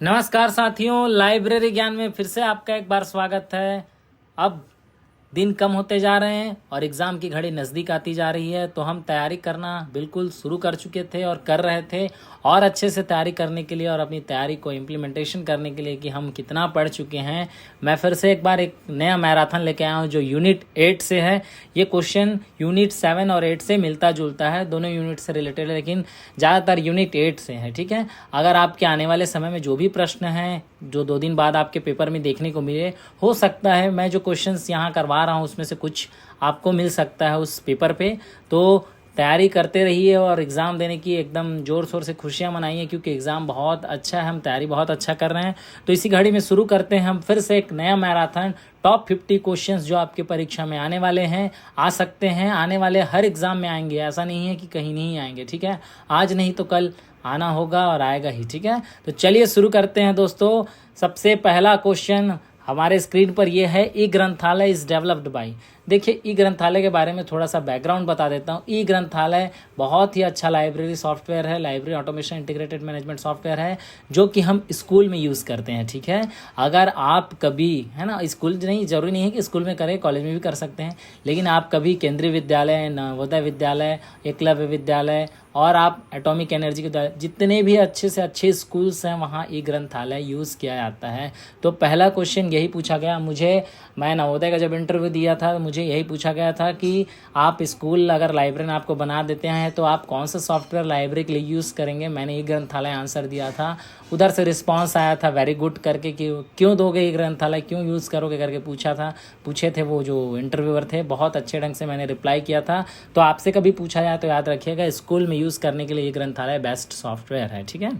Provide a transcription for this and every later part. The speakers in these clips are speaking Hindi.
नमस्कार साथियों, लाइब्रेरी ज्ञान में फिर से आपका एक बार स्वागत है। अब दिन कम होते जा रहे हैं और एग्ज़ाम की घड़ी नज़दीक आती जा रही है, तो हम तैयारी करना बिल्कुल शुरू कर चुके थे और कर रहे थे। और अच्छे से तैयारी करने के लिए और अपनी तैयारी को इम्प्लीमेंटेशन करने के लिए कि हम कितना पढ़ चुके हैं, मैं फिर से एक बार एक नया मैराथन लेके आया हूँ जो यूनिट 8 से है। ये क्वेश्चन यूनिट 7 और 8 से मिलता जुलता है, दोनों यूनिट से रिलेटेड है, लेकिन ज़्यादातर यूनिट 8 से है। ठीक है, अगर आपके आने वाले समय में जो भी प्रश्न हैं जो 2 दिन बाद आपके पेपर में देखने को मिले, हो सकता है मैं जो क्वेश्चंस यहाँ करवा रहा हूँ उसमें से कुछ आपको मिल सकता है उस पेपर पे। तो तैयारी करते रहिए और एग्ज़ाम देने की एकदम ज़ोर शोर से खुशियाँ मनाइए, क्योंकि एग्ज़ाम बहुत अच्छा है, हम तैयारी बहुत अच्छा कर रहे हैं। तो इसी घड़ी में शुरू करते हैं हम फिर से एक नया मैराथन। टॉप 50 क्वेश्चंस जो आपके परीक्षा में आने वाले हैं, आ सकते हैं, आने वाले हर एग्ज़ाम में आएंगे, ऐसा नहीं है कि कहीं नहीं आएंगे। ठीक है, आज नहीं तो कल आना होगा और आएगा ही। ठीक है, तो चलिए शुरू करते हैं दोस्तों। सबसे पहला क्वेश्चन हमारे स्क्रीन पर यह है, ई ग्रंथालय इज़ डेवलप्ड बाई। देखिए, ई ग्रंथालय के बारे में थोड़ा सा बैकग्राउंड बता देता हूँ। ई ग्रंथालय बहुत ही अच्छा लाइब्रेरी सॉफ्टवेयर है, library automation integrated management software है, जो कि हम स्कूल में यूज़ करते हैं। ठीक है, अगर आप कभी, है ना, स्कूल नहीं, ज़रूरी नहीं है कि स्कूल में करें, कॉलेज में भी कर सकते हैं, लेकिन आप कभी केंद्रीय विद्यालय, नवोदय विद्यालय, एकलव्य विद्यालय और आप एटॉमिक एनर्जी के जितने भी अच्छे से अच्छे स्कूल्स हैं वहाँ ई ग्रंथालय यूज़ किया जाता है। तो पहला क्वेश्चन यही पूछा गया मुझे, मैं नवोदय का जब इंटरव्यू दिया था मुझे यही पूछा गया था कि आप स्कूल अगर लाइब्रेरी आपको बना देते हैं तो आप कौन सा सॉफ्टवेयर लाइब्रेरी के लिए यूज़ करेंगे। मैंने ई ग्रंथालय आंसर दिया था। उधर से रिस्पांस आया था वेरी गुड करके कि क्यों दोगे ई ग्रंथालय, क्यों यूज़ करोगे करके पूछे थे वो जो इंटरव्यूअर थे। बहुत अच्छे ढंग से मैंने रिप्लाई किया था। तो आपसे कभी पूछा जाए तो याद रखिएगा, स्कूल में यूज़ करने के लिए ई ग्रंथालय बेस्ट सॉफ्टवेयर है। ठीक है,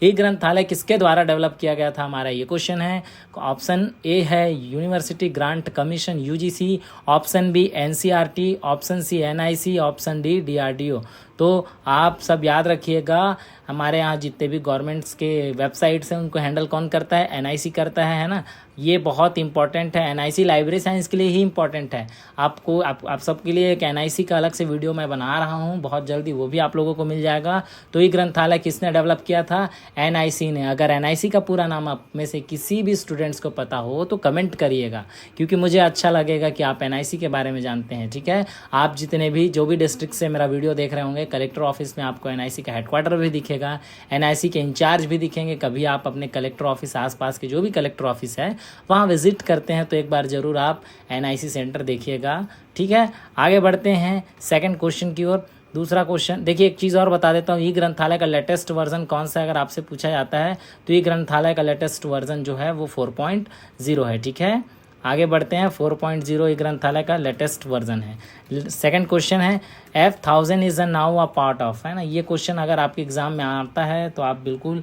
ई ग्रंथालय किसके द्वारा डेवलप किया गया था, हमारा ये क्वेश्चन है। ऑप्शन ए है University Grant Commission UGC, option B NCERT, option C NIC, option D DRDO. तो आप सब याद रखिएगा, हमारे यहाँ जितने भी गवर्नमेंट्स के वेबसाइट्स हैं उनको हैंडल कौन करता है, एनआईसी करता है ना। ये बहुत इंपॉर्टेंट है, एनआईसी लाइब्रेरी साइंस के लिए ही इंपॉर्टेंट है। आपको आप सबके लिए एक एनआईसी का अलग से वीडियो मैं बना रहा हूँ बहुत जल्दी, वो भी आप लोगों को मिल जाएगा। तो ये ग्रंथालय किसने डेवलप किया था, एनआईसी ने। अगर एनआईसी का पूरा नाम आप में से किसी भी स्टूडेंट्स को पता हो तो कमेंट करिएगा, क्योंकि मुझे अच्छा लगेगा कि आप एनआईसी के बारे में जानते हैं। ठीक है, आप जितने भी जो भी डिस्ट्रिक्ट से मेरा वीडियो देख रहे होंगे, कलेक्टर ऑफिस में आपको एनआईसी का हेडक्वार्टर भी दिखेगा, एनआईसी के इंचार्ज भी दिखेंगे। कभी आप अपने कलेक्टर ऑफिस, आसपास के जो भी कलेक्टर ऑफिस है वहाँ विजिट करते हैं तो एक बार ज़रूर आप एनआईसी सेंटर देखिएगा। ठीक है, आगे बढ़ते हैं सेकंड क्वेश्चन की ओर। दूसरा क्वेश्चन देखिए, एक चीज़ और बता देता हूँ, ई ग्रंथालय का लेटेस्ट वर्जन कौन सा है अगर आपसे पूछा जाता है तो ई ग्रंथालय का लेटेस्ट वर्जन जो है वो 4.0 है। ठीक है, आगे बढ़ते हैं। 4.0 ई ग्रंथालय का लेटेस्ट वर्जन है। सेकंड क्वेश्चन है, F1000 is now a part of, है ना। ये क्वेश्चन अगर आपके एग्ज़ाम में आता है तो आप बिल्कुल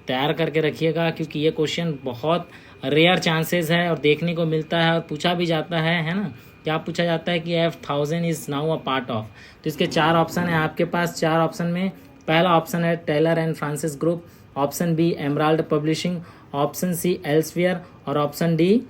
तैयार करके रखिएगा, क्योंकि ये क्वेश्चन बहुत रेयर चांसेस है और देखने को मिलता है और पूछा भी जाता है ना। क्या पूछा जाता है कि F1000 is now a part of. तो इसके 4 ऑप्शन है आपके पास। 4 ऑप्शन में पहला ऑप्शन है Taylor and Francis group, option B Emerald publishing, option C Elsevier और ऑप्शन डी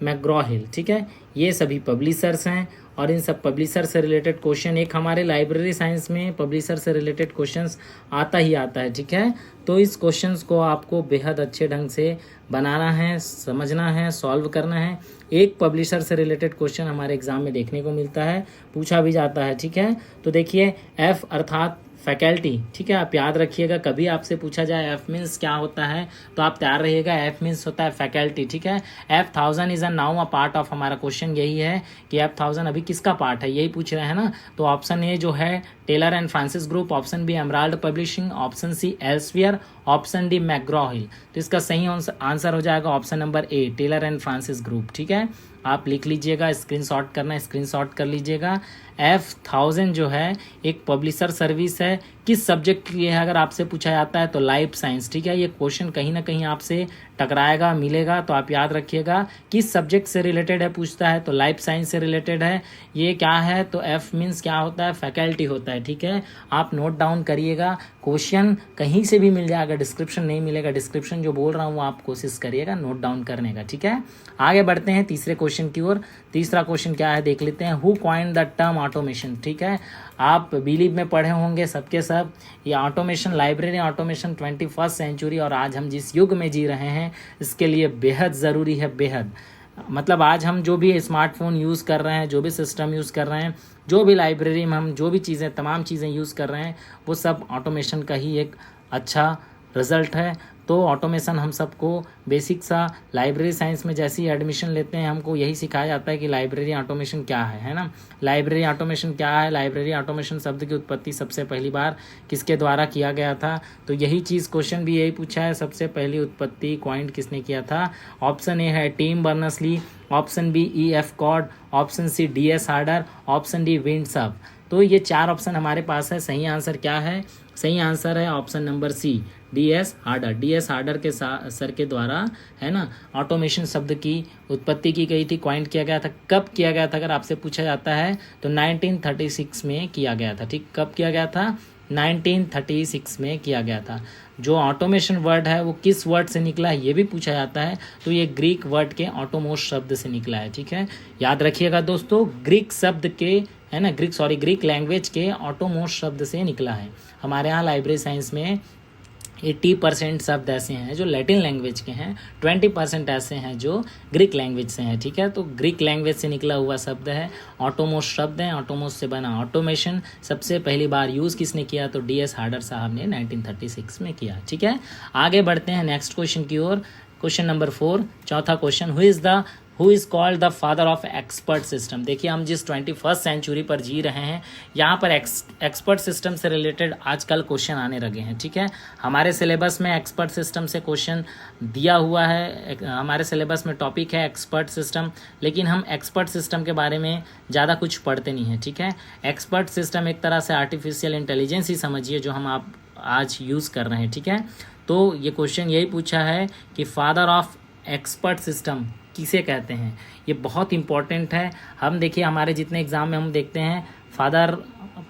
मैग्रॉ हिल। ठीक है, ये सभी पब्लिशर्स हैं और इन सब पब्लिशर से रिलेटेड क्वेश्चन, एक हमारे लाइब्रेरी साइंस में पब्लिशर से रिलेटेड क्वेश्चंस आता ही आता है। ठीक है, तो इस क्वेश्चंस को आपको बेहद अच्छे ढंग से बनाना है, समझना है, सॉल्व करना है। एक पब्लिशर से रिलेटेड क्वेश्चन हमारे एग्जाम में देखने को मिलता है, पूछा भी जाता है। ठीक है, तो देखिए एफ अर्थात फैकल्टी। ठीक है, आप याद रखिएगा, कभी आपसे पूछा जाए एफ मीन्स क्या होता है तो आप तैयार रहिएगा, एफ मीन्स होता है फैकल्टी। ठीक है, F1000 is now a part of, हमारा क्वेश्चन यही है कि F1000 अभी किसका पार्ट है, यही पूछ रहे हैं ना। तो ऑप्शन ए जो है Taylor and Francis group, option B Emerald publishing, option C Elsevier, option D McGraw Hill. तो इसका सही आंसर हो जाएगा option number A, Taylor and Francis group. ठीक है, आप लिख लीजिएगा, स्क्रीनशॉट करना है स्क्रीनशॉट कर लीजिएगा। F1000 जो है एक पब्लिशर सर्विस है, किस सब्जेक्ट की है अगर आपसे पूछा जाता है तो लाइफ साइंस। ठीक है, ये क्वेश्चन कहीं ना कहीं आपसे टकराएगा, मिलेगा, तो आप याद रखिएगा किस सब्जेक्ट से रिलेटेड है पूछता है तो लाइफ साइंस से रिलेटेड है। ये क्या है तो एफ मीन्स क्या होता है, फैकल्टी होता है। ठीक है, आप नोट डाउन करिएगा, क्वेश्चन कहीं से भी मिल जाएगा डिस्क्रिप्शन नहीं मिलेगा, डिस्क्रिप्शन जो बोल रहा हूँ वो आप कोशिश करिएगा नोट डाउन करने का, ठीक है। आगे बढ़ते हैं तीसरे क्वेश्चन की ओर। तीसरा क्वेश्चन क्या है देख लेते हैं। Who coined the term automation, ठीक है। आप बिलीव में पढ़े होंगे सबके सब, ये automation, library automation 21st century और आज हम जिस युग में जी रहे हैं इसके लिए बेहद ज़रूरी है, बेहद। मतलब आज हम जो भी स्मार्टफोन यूज़ कर रहे हैं, जो भी सिस्टम यूज़ कर रहे हैं, जो भी लाइब्रेरी में हम जो भी चीज़ें, तमाम चीज़ें यूज़ कर रहे हैं, वो सब ऑटोमेशन का ही एक अच्छा रिज़ल्ट है। तो ऑटोमेशन हम सबको बेसिक सा लाइब्रेरी साइंस में जैसे ही एडमिशन लेते हैं हमको यही सिखाया जाता है कि लाइब्रेरी ऑटोमेशन क्या है ना। लाइब्रेरी ऑटोमेशन क्या है, लाइब्रेरी ऑटोमेशन शब्द की उत्पत्ति सबसे पहली बार किसके द्वारा किया गया था, तो यही चीज़ क्वेश्चन भी यही पूछा है, सबसे पहली उत्पत्ति कॉइंड किसने किया था। ऑप्शन ए है Tim Berners Lee, option B E.F. Codd, option C D.S. Harder, option D windsurf. तो ये 4 ऑप्शन हमारे पास है। सही आंसर क्या है, सही आंसर है option number C, D.S. Harder. D.S. Harder के सर के द्वारा है ना ऑटोमेशन शब्द की उत्पत्ति की गई थी, क्वाइंट किया गया था। कब किया गया था अगर आपसे पूछा जाता है तो 1936 में किया गया था, ठीक। कब किया गया था, 1936 में किया गया था। जो ऑटोमेशन वर्ड है वो किस वर्ड से निकला है ये भी पूछा जाता है, तो ये ग्रीक वर्ड के ऑटोमोस शब्द से निकला है, ठीक है। याद रखिएगा दोस्तों, ग्रीक शब्द के है ना, ग्रीक लैंग्वेज के ऑटोमोस शब्द से निकला है। हमारे यहाँ लाइब्रेरी साइंस में 80% शब्द ऐसे हैं जो लैटिन लैंग्वेज के हैं, 20% ऐसे हैं जो ग्रीक लैंग्वेज से हैं, ठीक है। तो ग्रीक लैंग्वेज से निकला हुआ शब्द है, ऑटोमोस शब्द है, ऑटोमोस से बना ऑटोमेशन। सबसे पहली बार यूज़ किसने किया, तो D.S. हार्डर साहब ने 1936 में किया, ठीक है। आगे बढ़ते हैं नेक्स्ट क्वेश्चन की ओर। क्वेश्चन नंबर 4, चौथा question, who is called the father of expert system. देखिए हम जिस 21st सेंचुरी पर जी रहे हैं यहाँ पर एक्सपर्ट सिस्टम से रिलेटेड आजकल क्वेश्चन आने लगे हैं, ठीक है। हमारे सिलेबस में एक्सपर्ट सिस्टम से क्वेश्चन दिया हुआ है, हमारे सिलेबस में टॉपिक है एक्सपर्ट सिस्टम, लेकिन हम एक्सपर्ट सिस्टम के बारे में ज़्यादा कुछ पढ़ते नहीं हैं, ठीक है। एक्सपर्ट सिस्टम एक तरह से आर्टिफिशियल इंटेलिजेंस ही समझिए जो हम आप आज यूज़ कर रहे हैं, ठीक है। तो ये क्वेश्चन यही पूछा है कि फादर ऑफ एक्सपर्ट सिस्टम किसे कहते हैं, ये बहुत इंपॉर्टेंट है। हम देखिए हमारे जितने एग्ज़ाम में हम देखते हैं फादर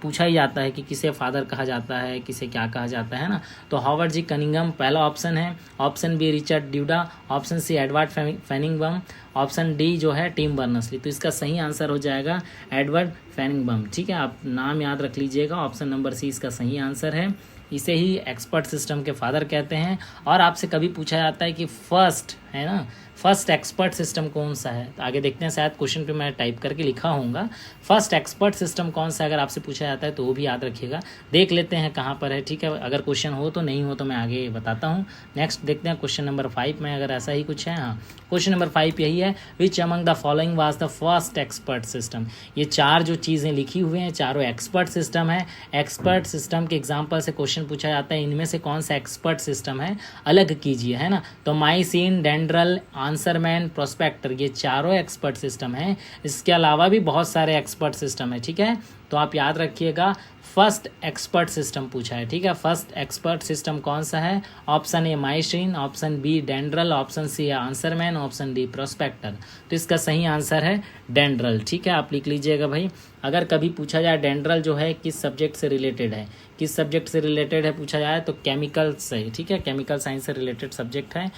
पूछा ही जाता है कि किसे फादर कहा जाता है, किसे क्या कहा जाता है ना। तो हॉवर्ड जी कनिंघम पहला ऑप्शन है, option B Richard Duda, option C Edward Feigenbaum, option D जो है टिम बर्नर्स-ली। तो इसका सही आंसर हो जाएगा एडवर्ड फेनिंगबम, ठीक है। आप नाम याद रख लीजिएगा, ऑप्शन नंबर सी इसका सही आंसर है। इसे ही एक्सपर्ट सिस्टम के फादर कहते हैं। और आपसे कभी पूछा जाता है कि फर्स्ट है ना, फर्स्ट एक्सपर्ट सिस्टम कौन सा है, तो आगे देखते हैं, शायद क्वेश्चन पे मैं टाइप करके लिखा होऊंगा फर्स्ट एक्सपर्ट सिस्टम कौन सा है। अगर आपसे पूछा जाता है तो वो भी याद रखिएगा, देख लेते हैं कहाँ पर है, ठीक है। अगर क्वेश्चन हो तो, नहीं हो तो मैं आगे बताता हूँ। नेक्स्ट देखते हैं क्वेश्चन नंबर 5 में अगर ऐसा ही कुछ है। हाँ, क्वेश्चन नंबर 5 यही है, विच among the following was the first expert system. ये 4 जो चीज़ें लिखी हुई हैं चारों एक्सपर्ट सिस्टम है। एक्सपर्ट सिस्टम के एग्जाम्पल से क्वेश्चन पूछा जाता है, इनमें से कौन सा एक्सपर्ट सिस्टम है, अलग कीजिए, है ना। तो माइसिन, डेंड्रल, आंसरमैन, प्रोस्पेक्टर, ये चारों एक्सपर्ट सिस्टम हैं। इसके अलावा भी बहुत सारे एक्सपर्ट सिस्टम है, ठीक है। तो आप याद रखिएगा फर्स्ट एक्सपर्ट सिस्टम पूछा है, ठीक है। फर्स्ट एक्सपर्ट सिस्टम कौन सा है, option A Mycin, option B Dendral, option C Answerman, option D Prospector. तो इसका सही आंसर है डेंड्रल, ठीक है। आप लिख लीजिएगा भाई। अगर कभी पूछा जाए डेंड्रल जो है किस सब्जेक्ट से रिलेटेड है, किस सब्जेक्ट से रिलेटेड है पूछा जाए तो केमिकल से, ठीक है। केमिकल साइंस से रिलेटेड सब्जेक्ट है,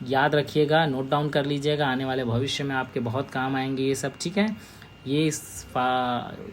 याद रखिएगा, नोट डाउन कर लीजिएगा, आने वाले भविष्य में आपके बहुत काम आएंगे ये सब, ठीक है। ये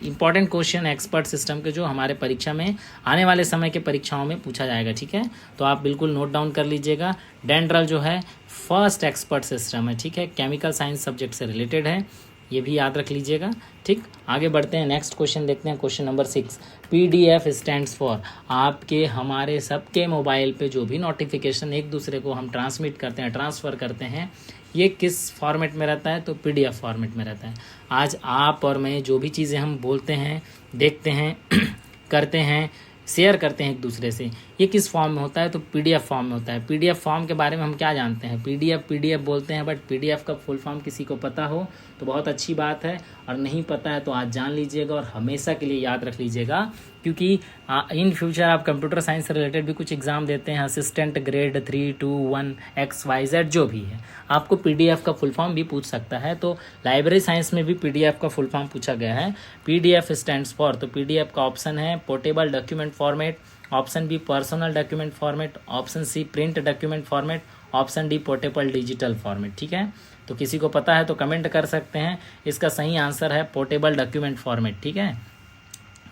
इम्पॉर्टेंट क्वेश्चन एक्सपर्ट सिस्टम के जो हमारे परीक्षा में आने वाले समय के परीक्षाओं में पूछा जाएगा, ठीक है। तो आप बिल्कुल नोट डाउन कर लीजिएगा। डेंड्रल जो है फर्स्ट एक्सपर्ट सिस्टम है, ठीक है, केमिकल साइंस सब्जेक्ट से रिलेटेड है, ये भी याद रख लीजिएगा, ठीक। आगे बढ़ते हैं, नेक्स्ट क्वेश्चन देखते हैं, question number 6। PDF stands for, आपके हमारे सबके मोबाइल पे जो भी नोटिफिकेशन एक दूसरे को हम ट्रांसमिट करते हैं, ट्रांसफ़र करते हैं, ये किस फॉर्मेट में रहता है, तो PDF फॉर्मेट में रहता है। आज आप और मैं जो भी चीज़ें हम बोलते हैं, देखते हैं करते हैं, शेयर करते हैं एक दूसरे से, ये किस फॉर्म में होता है, तो PDF फॉर्म में होता है। PDF फॉर्म के बारे में हम क्या जानते हैं, PDF बोलते हैं, बट PDF का फुल फॉर्म किसी को पता हो तो बहुत अच्छी बात है, और नहीं पता है तो आज जान लीजिएगा और हमेशा के लिए याद रख लीजिएगा, क्योंकि इन फ्यूचर आप कंप्यूटर साइंस से रिलेटेड भी कुछ एग्ज़ाम देते हैं, असिस्टेंट ग्रेड 3, 2, 1 XYZ जो भी है, आपको PDF का फुल फॉर्म भी पूछ सकता है। तो लाइब्रेरी साइंस में भी PDF का फुल फॉर्म पूछा गया है। PDF स्टैंड्स फॉर, तो PDF का ऑप्शन है portable document format, option B personal document format, option C print document format, option D portable digital format. ठीक है, तो किसी को पता है तो कमेंट कर सकते हैं। इसका सही आंसर है पोर्टेबल डॉक्यूमेंट फॉर्मेट। ठीक है,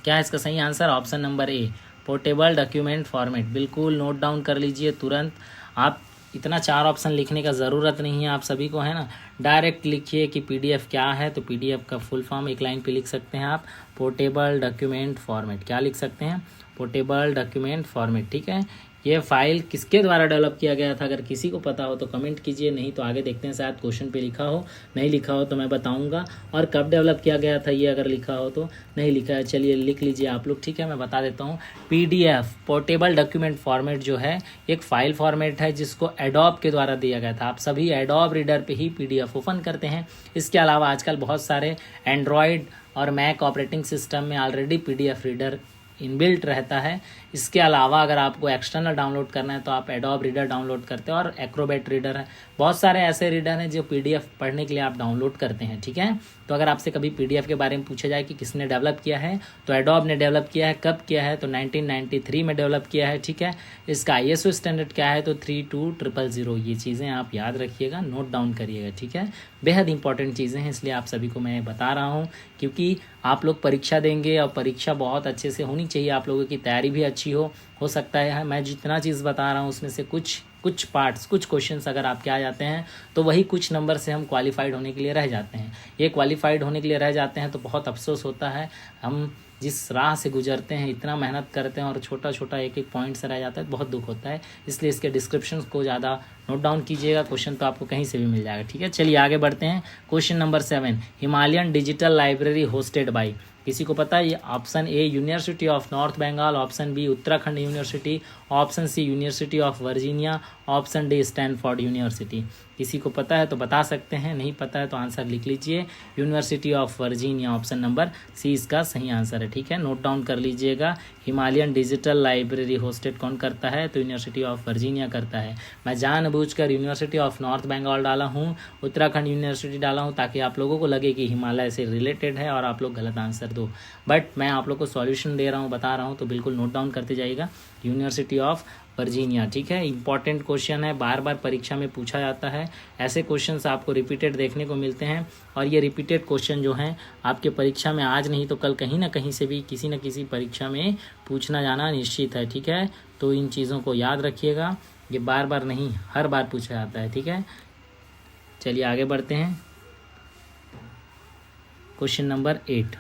क्या है इसका सही आंसर? ऑप्शन नंबर ए पोर्टेबल डॉक्यूमेंट फॉर्मेट। बिल्कुल नोट डाउन कर लीजिए तुरंत। आप इतना 4 ऑप्शन लिखने का ज़रूरत नहीं है आप सभी को, है ना। डायरेक्ट लिखिए कि पीडीएफ क्या है, तो पीडीएफ का फुल फॉर्म एक लाइन पे लिख सकते हैं आप, पोर्टेबल डॉक्यूमेंट फॉर्मेट। क्या लिख सकते हैं? Portable document format. ठीक है, ये फाइल किसके द्वारा डेवलप किया गया था? अगर किसी को पता हो तो कमेंट कीजिए, नहीं तो आगे देखते हैं, शायद क्वेश्चन पे लिखा हो, नहीं लिखा हो तो मैं बताऊंगा। और कब डेवलप किया गया था ये अगर लिखा हो तो, नहीं लिखा है चलिए लिख लीजिए आप लोग। ठीक है, मैं बता देता हूँ। पीडीएफ पोर्टेबल डॉक्यूमेंट फॉर्मेट जो है एक फाइल फॉर्मेट है जिसको एडोब के द्वारा दिया गया था। आप सभी एडोब रीडर पे ही पीडीएफ ओपन करते हैं। इसके अलावा आजकल बहुत सारे एंड्रॉयड और मैक ऑपरेटिंग सिस्टम में ऑलरेडी पीडीएफ रीडर इनबिल्ट रहता है। इसके अलावा अगर आपको एक्सटर्नल डाउनलोड करना है तो आप एडोब रीडर डाउनलोड करते हैं, और एक्रोबैट रीडर है। बहुत सारे ऐसे रीडर हैं जो पीडीएफ पढ़ने के लिए आप डाउनलोड करते हैं। ठीक है, तो अगर आपसे कभी पीडीएफ के बारे में पूछा जाए कि किसने डेवलप किया है, तो एडोब ने डेवलप किया है। कब किया है? तो 1993 में डेवलप किया है। ठीक है, इसका आईएसओ स्टैंडर्ड क्या है? तो 32000। ये चीज़ें आप याद रखिएगा, नोट डाउन करिएगा। ठीक है, बेहद इंपॉर्टेंट चीज़ें हैं, इसलिए आप सभी को मैं बता रहा हूँ, क्योंकि आप लोग परीक्षा देंगे और परीक्षा बहुत अच्छे से होनी चाहिए, आप लोगों की तैयारी भी अच्छी हो सकता है मैं जितना चीज़ बता रहा हूँ उसमें से कुछ पार्ट्स, कुछ क्वेश्चंस अगर आपके आ जाते हैं तो वही कुछ नंबर से हम क्वालिफाइड होने के लिए रह जाते हैं। ये क्वालिफाइड होने के लिए रह जाते हैं तो बहुत अफसोस होता है। हम जिस राह से गुजरते हैं, इतना मेहनत करते हैं और छोटा छोटा एक एक पॉइंट से रह जाता है, बहुत दुख होता है। इसलिए इसके डिस्क्रिप्शन को ज़्यादा नोट डाउन कीजिएगा, क्वेश्चन तो आपको कहीं से भी मिल जाएगा। ठीक है, चलिए आगे बढ़ते हैं। Question number 7, Himalayan digital library hosted by. किसी को पता है? ये option A University of North Bengal, option B Uttarakhand University, option C University of Virginia, option D Stanford University. किसी को पता है तो बता सकते हैं, नहीं पता है तो आंसर लिख लीजिए, University of Virginia. Option number C इसका सही आंसर है। ठीक है, नोट डाउन कर लीजिएगा। हिमालयन डिजिटल लाइब्रेरी होस्टेड कौन करता है? तो यूनिवर्सिटी ऑफ वर्जीनिया करता है। मैं जानबूझकर यूनिवर्सिटी ऑफ नॉर्थ बंगाल डाला हूँ, उत्तराखंड यूनिवर्सिटी डाला हूँ, ताकि आप लोगों को लगे कि हिमालय से रिलेटेड है और आप लोग गलत आंसर दो। बट मैं आप लोग को सॉल्यूशन दे रहा हूँ, बता रहा हूँ, तो बिल्कुल नोट डाउन करते जाइएगा, यूनिवर्सिटी ऑफ वर्जीनिया। ठीक है, इंपॉर्टेंट क्वेश्चन है, बार बार परीक्षा में पूछा जाता है। ऐसे क्वेश्चंस आपको रिपीटेड देखने को मिलते हैं, और ये रिपीटेड क्वेश्चन जो हैं आपके परीक्षा में आज नहीं तो कल कहीं ना कहीं से भी किसी न किसी परीक्षा में पूछना जाना निश्चित है। ठीक है, तो इन चीज़ों को याद रखिएगा, ये बार बार नहीं हर बार पूछा जाता है। ठीक है, चलिए आगे बढ़ते हैं। Question number 8।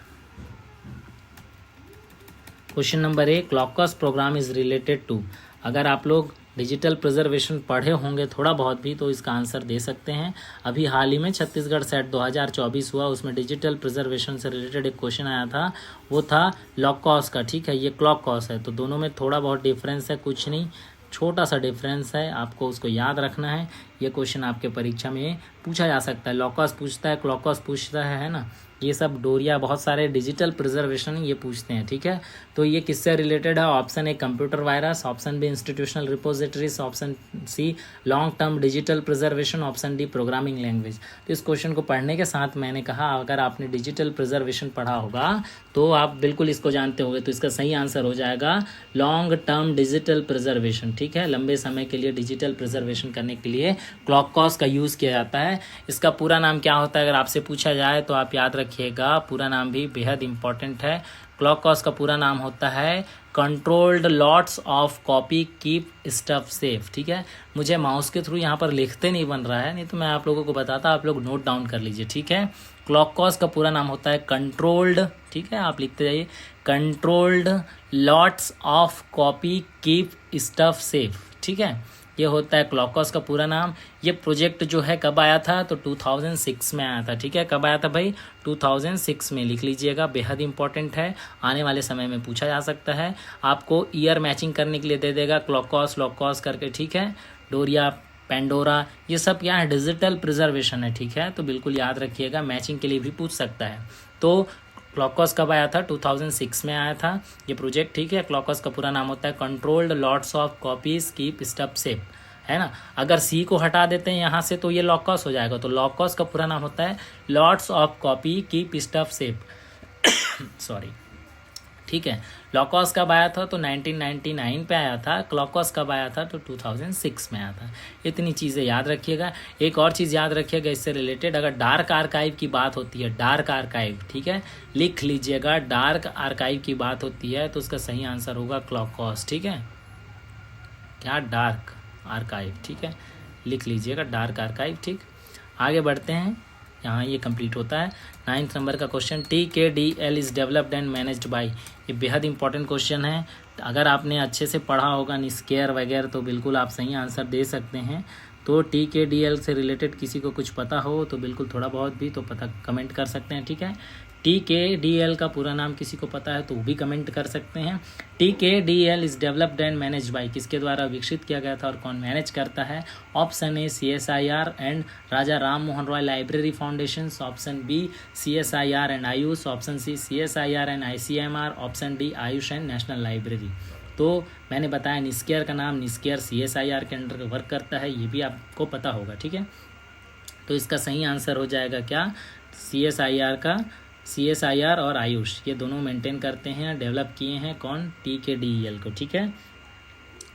Question number 1, CLOCKSS program is related to. अगर आप लोग डिजिटल प्रिजर्वेशन पढ़े होंगे थोड़ा बहुत भी तो इसका आंसर दे सकते हैं। अभी हाल ही में छत्तीसगढ़ सेट 2024 हुआ, उसमें डिजिटल प्रिजर्वेशन से रिलेटेड एक क्वेश्चन आया था, वो था लॉग कॉस का। ठीक है, ये क्लॉक कॉस है, तो दोनों में थोड़ा बहुत डिफरेंस है, कुछ नहीं, छोटा सा डिफरेंस है, आपको उसको याद रखना है। ये क्वेश्चन आपके परीक्षा में पूछा जा सकता है। लॉकस पूछता है, क्लॉकस पूछता है ना, ये सब डोरिया, बहुत सारे डिजिटल प्रिजर्वेशन ये पूछते हैं। ठीक है, तो ये किससे रिलेटेड है? Option A computer virus, option B institutional repositories, option C long term digital preservation, option D programming language. तो इस क्वेश्चन को पढ़ने के साथ मैंने कहा अगर आपने डिजिटल प्रिजर्वेशन पढ़ा होगा तो आप बिल्कुल इसको जानते होंगे, तो इसका सही आंसर हो जाएगा लॉन्ग टर्म डिजिटल प्रिजर्वेशन। ठीक है, लंबे समय के लिए डिजिटल प्रिजर्वेशन करने के लिए क्लॉक कॉस का यूज़ किया जाता है। इसका पूरा नाम क्या होता है अगर आपसे पूछा जाए तो आप याद रखिएगा, पूरा नाम भी बेहद इंपॉर्टेंट है। क्लॉक कॉस का पूरा नाम होता है controlled lots of copy keep stuff safe. ठीक है, मुझे माउस के थ्रू यहाँ पर लिखते नहीं बन रहा है, नहीं तो मैं आप लोगों को बताता, आप लोग नोट डाउन कर लीजिए। ठीक है, क्लॉक कॉस का पूरा नाम होता है कंट्रोल्ड, ठीक है आप लिखते जाइए, controlled lots of copy keep stuff safe. ठीक है, ये होता है क्लॉक कॉस का पूरा नाम। ये प्रोजेक्ट जो है कब आया था? तो 2006 में आया था। ठीक है, कब आया था भाई? 2006 में, लिख लीजिएगा, बेहद इंपॉर्टेंट है, आने वाले समय में पूछा जा सकता है। आपको ईयर मैचिंग करने के लिए दे देगा, क्लॉक कॉस करके। ठीक है, डोरिया, पेंडोरा, ये सब क्या है? डिजिटल प्रिजर्वेशन है। ठीक है, तो बिल्कुल याद रखिएगा, मैचिंग के लिए भी पूछ सकता है। तो क्लॉक कॉस कब आया था? 2006 में आया था ये प्रोजेक्ट। ठीक है, क्लॉक कॉस का पूरा नाम होता है controlled lots of copies keep stuff safe, है ना। अगर सी को हटा देते हैं यहाँ से तो ये लॉग कॉस हो जाएगा, तो लॉग कॉस का पूरा नाम होता है lots of copy keep stuff safe. Sorry, ठीक है। लॉकॉस कब आया था? तो 1999 पे आया था। क्लॉकॉस कब आया था? तो 2006 में आया था। इतनी चीज़ें याद रखिएगा। एक और चीज़ याद रखिएगा इससे रिलेटेड, अगर डार्क आर्काइव की बात होती है, डार्क आर्काइव, ठीक है, लिख लीजिएगा, डार्क आर्काइव की बात होती है तो उसका सही आंसर होगा क्लॉकॉस, ठीक है। क्या? डार्क आर्काइव, ठीक है, लिख लीजिएगा डार्क आर्काइव, ठीक। आगे बढ़ते हैं, यहाँ ये कंप्लीट होता है। 9th नंबर का question, TKDL is developed and managed by. ये बेहद इंपॉर्टेंट क्वेश्चन है। अगर आपने अच्छे से पढ़ा होगा निस्केयर वगैरह तो बिल्कुल आप सही आंसर दे सकते हैं। तो TKDL से रिलेटेड किसी को कुछ पता हो तो बिल्कुल थोड़ा बहुत भी तो पता कमेंट कर सकते हैं, ठीक है। TKDL का पूरा नाम किसी को पता है तो वो भी कमेंट कर सकते हैं। TKDL is developed and managed by, किसके द्वारा विकसित किया गया था और कौन मैनेज करता है? Option A CSIR and Raja Ram Mohan Roy library foundation, option B CSIR and AYUSH, option C CSIR and ICMR, option D AYUSH and national library. तो मैंने बताया निस्केयर का नाम, निस्केयर CSIR के अंडर वर्क करता है, ये भी आपको पता होगा, ठीक है। तो इसका सही आंसर हो जाएगा क्या? CSIR और आयुष ये दोनों मेंटेन करते हैं, डेवलप किए हैं कौन? TKDEL को, ठीक है।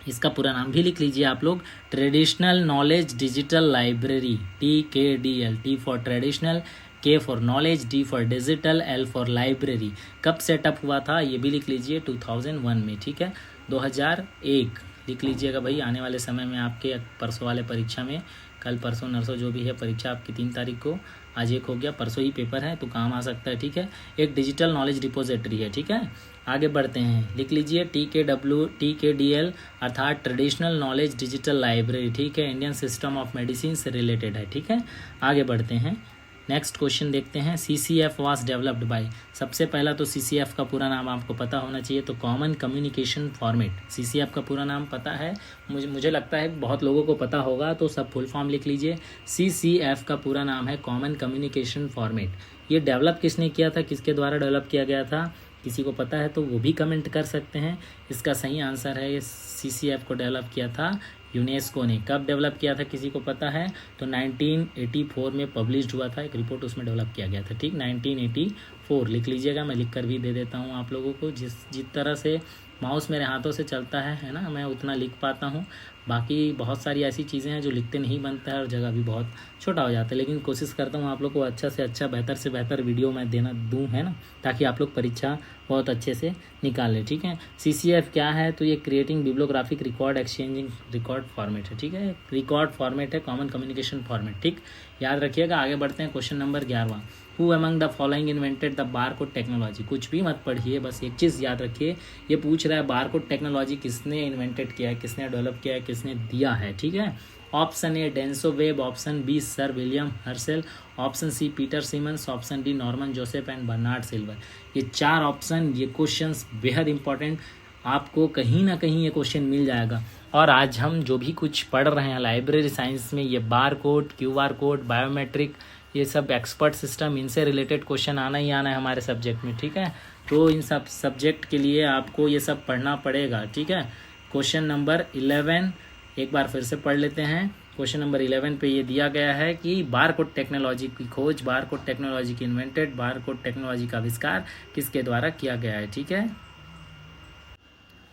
इसका पूरा नाम भी लिख लीजिए आप लोग, traditional knowledge digital library, TKDL। T for traditional, K for knowledge, D for digital, L for library. कब सेटअप हुआ था ये भी लिख लीजिए, 2001 में, ठीक है, 2001 लिख लीजिएगा भाई। आने वाले समय में आपके परसों वाले परीक्षा में, कल परसों नरसों जो भी है परीक्षा आपकी 3 तारीख को, आज 1 हो गया, परसों ही पेपर है तो काम आ सकता है, ठीक है। एक डिजिटल नॉलेज डिपॉजिटरी है, ठीक है। आगे बढ़ते हैं, लिख लीजिए TKDL अर्थात ट्रेडिशनल नॉलेज डिजिटल लाइब्रेरी, ठीक है, इंडियन सिस्टम ऑफ मेडिसिन से रिलेटेड है, ठीक है। आगे बढ़ते हैं, नेक्स्ट क्वेश्चन देखते हैं। CCF वाज डेवलप्ड बाय, सबसे पहला तो CCF का पूरा नाम आपको पता होना चाहिए, तो कॉमन कम्युनिकेशन फॉर्मेट। CCF का पूरा नाम पता है? मुझे लगता है बहुत लोगों को पता होगा, तो सब फुल फॉर्म लिख लीजिए। CCF का पूरा नाम है कॉमन कम्युनिकेशन फॉर्मेट। ये डेवलप किसने किया था, किसके द्वारा डेवलप किया गया था? किसी को पता है तो वो भी कमेंट कर सकते हैं। इसका सही आंसर है, ये CCF को डेवलप किया था यूनेस्को ने। कब डेवलप किया था किसी को पता है? तो 1984 में पब्लिश्ड हुआ था एक रिपोर्ट, उसमें डेवलप किया गया था, ठीक, 1984 लिख लीजिएगा। मैं लिख कर भी दे देता हूँ आप लोगों को, जिस तरह से माउस मेरे हाथों से चलता है ना, मैं उतना लिख पाता हूँ। बाकी बहुत सारी ऐसी चीज़ें हैं जो लिखते नहीं बनता है और जगह भी बहुत छोटा हो जाता है, लेकिन कोशिश करता हूँ आप लोग को अच्छा से अच्छा, बेहतर से बेहतर वीडियो मैं दूँ, है ना, ताकि आप लोग परीक्षा बहुत अच्छे से निकाल लें, ठीक है। CCF क्या है? तो ये creating bibliographic record exchanging record format है, ठीक है, रिकॉर्ड फॉर्मेट है, कॉमन कम्युनिकेशन फॉर्मेट, ठीक, याद रखिएगा। आगे बढ़ते हैं, क्वेश्चन नंबर 11वां, who among the following invented the barcode technology. कुछ भी मत पढ़िए, बस एक चीज़ याद रखिए, ये पूछ रहा है बारकोड टेक्नोलॉजी किसने इन्वेंटेड किया है, किसने डेवलप किया है, किसने दिया है, ठीक है। Option A Denso Wave, option B Sir William Herschel, option C Peter Simmons, option D Norman Joseph and Bernard Silver. ये 4 ऑप्शन, ये क्वेश्चंस बेहद इंपॉर्टेंट, आपको कहीं ना कहीं ये क्वेश्चन मिल जाएगा। और आज हम जो भी कुछ पढ़ रहे हैं लाइब्रेरी साइंस में, ये bar code, QR code, biometric, ये सब एक्सपर्ट सिस्टम, इनसे रिलेटेड क्वेश्चन आना ही आना है हमारे सब्जेक्ट में, ठीक है। तो इन सब सब्जेक्ट के लिए आपको ये सब पढ़ना पड़ेगा, ठीक है। क्वेश्चन नंबर 11 एक बार फिर से पढ़ लेते हैं। क्वेश्चन नंबर 11 पे ये दिया गया है कि बारकोड टेक्नोलॉजी की खोज, बारकोड टेक्नोलॉजी की इन्वेंटेड, बारकोड टेक्नोलॉजी का आविष्कार किसके द्वारा किया गया है, ठीक है।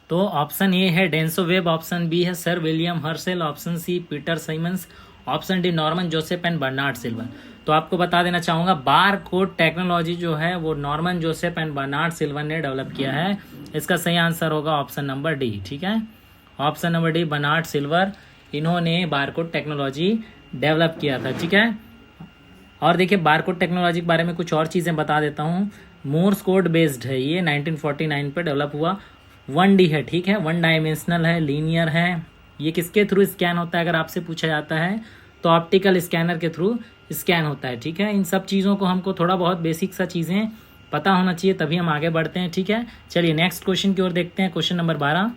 तो ऑप्शन ए है डेंसो वेब, ऑप्शन बी है Sir William Herschel, option C Peter Simons, option D Norman Joseph and Bernard Silver. तो आपको बता देना चाहूँगा, बार कोड टेक्नोलॉजी जो है वो Norman Joseph and Bernard Silver ने डेवलप किया है। इसका सही आंसर होगा ऑप्शन नंबर डी, ठीक है, option number D, Bernard Silver, इन्होंने बारकोड टेक्नोलॉजी डेवलप किया था, ठीक है। और देखिए बारकोड टेक्नोलॉजी के बारे में कुछ और चीज़ें बता देता हूँ। मोर्स कोड बेस्ड है, ये 1949 पे डेवलप हुआ, 1D है, ठीक है, 1 डायमेंशनल है, लीनियर है। ये किसके थ्रू स्कैन होता है अगर आपसे पूछा जाता है तो ऑप्टिकल स्कैनर के थ्रू स्कैन होता है, ठीक है। इन सब चीज़ों को हमको थोड़ा बहुत बेसिक सा चीज़ें पता होना चाहिए, तभी हम आगे बढ़ते हैं, ठीक है। चलिए नेक्स्ट क्वेश्चन की ओर देखते हैं। Question number 12,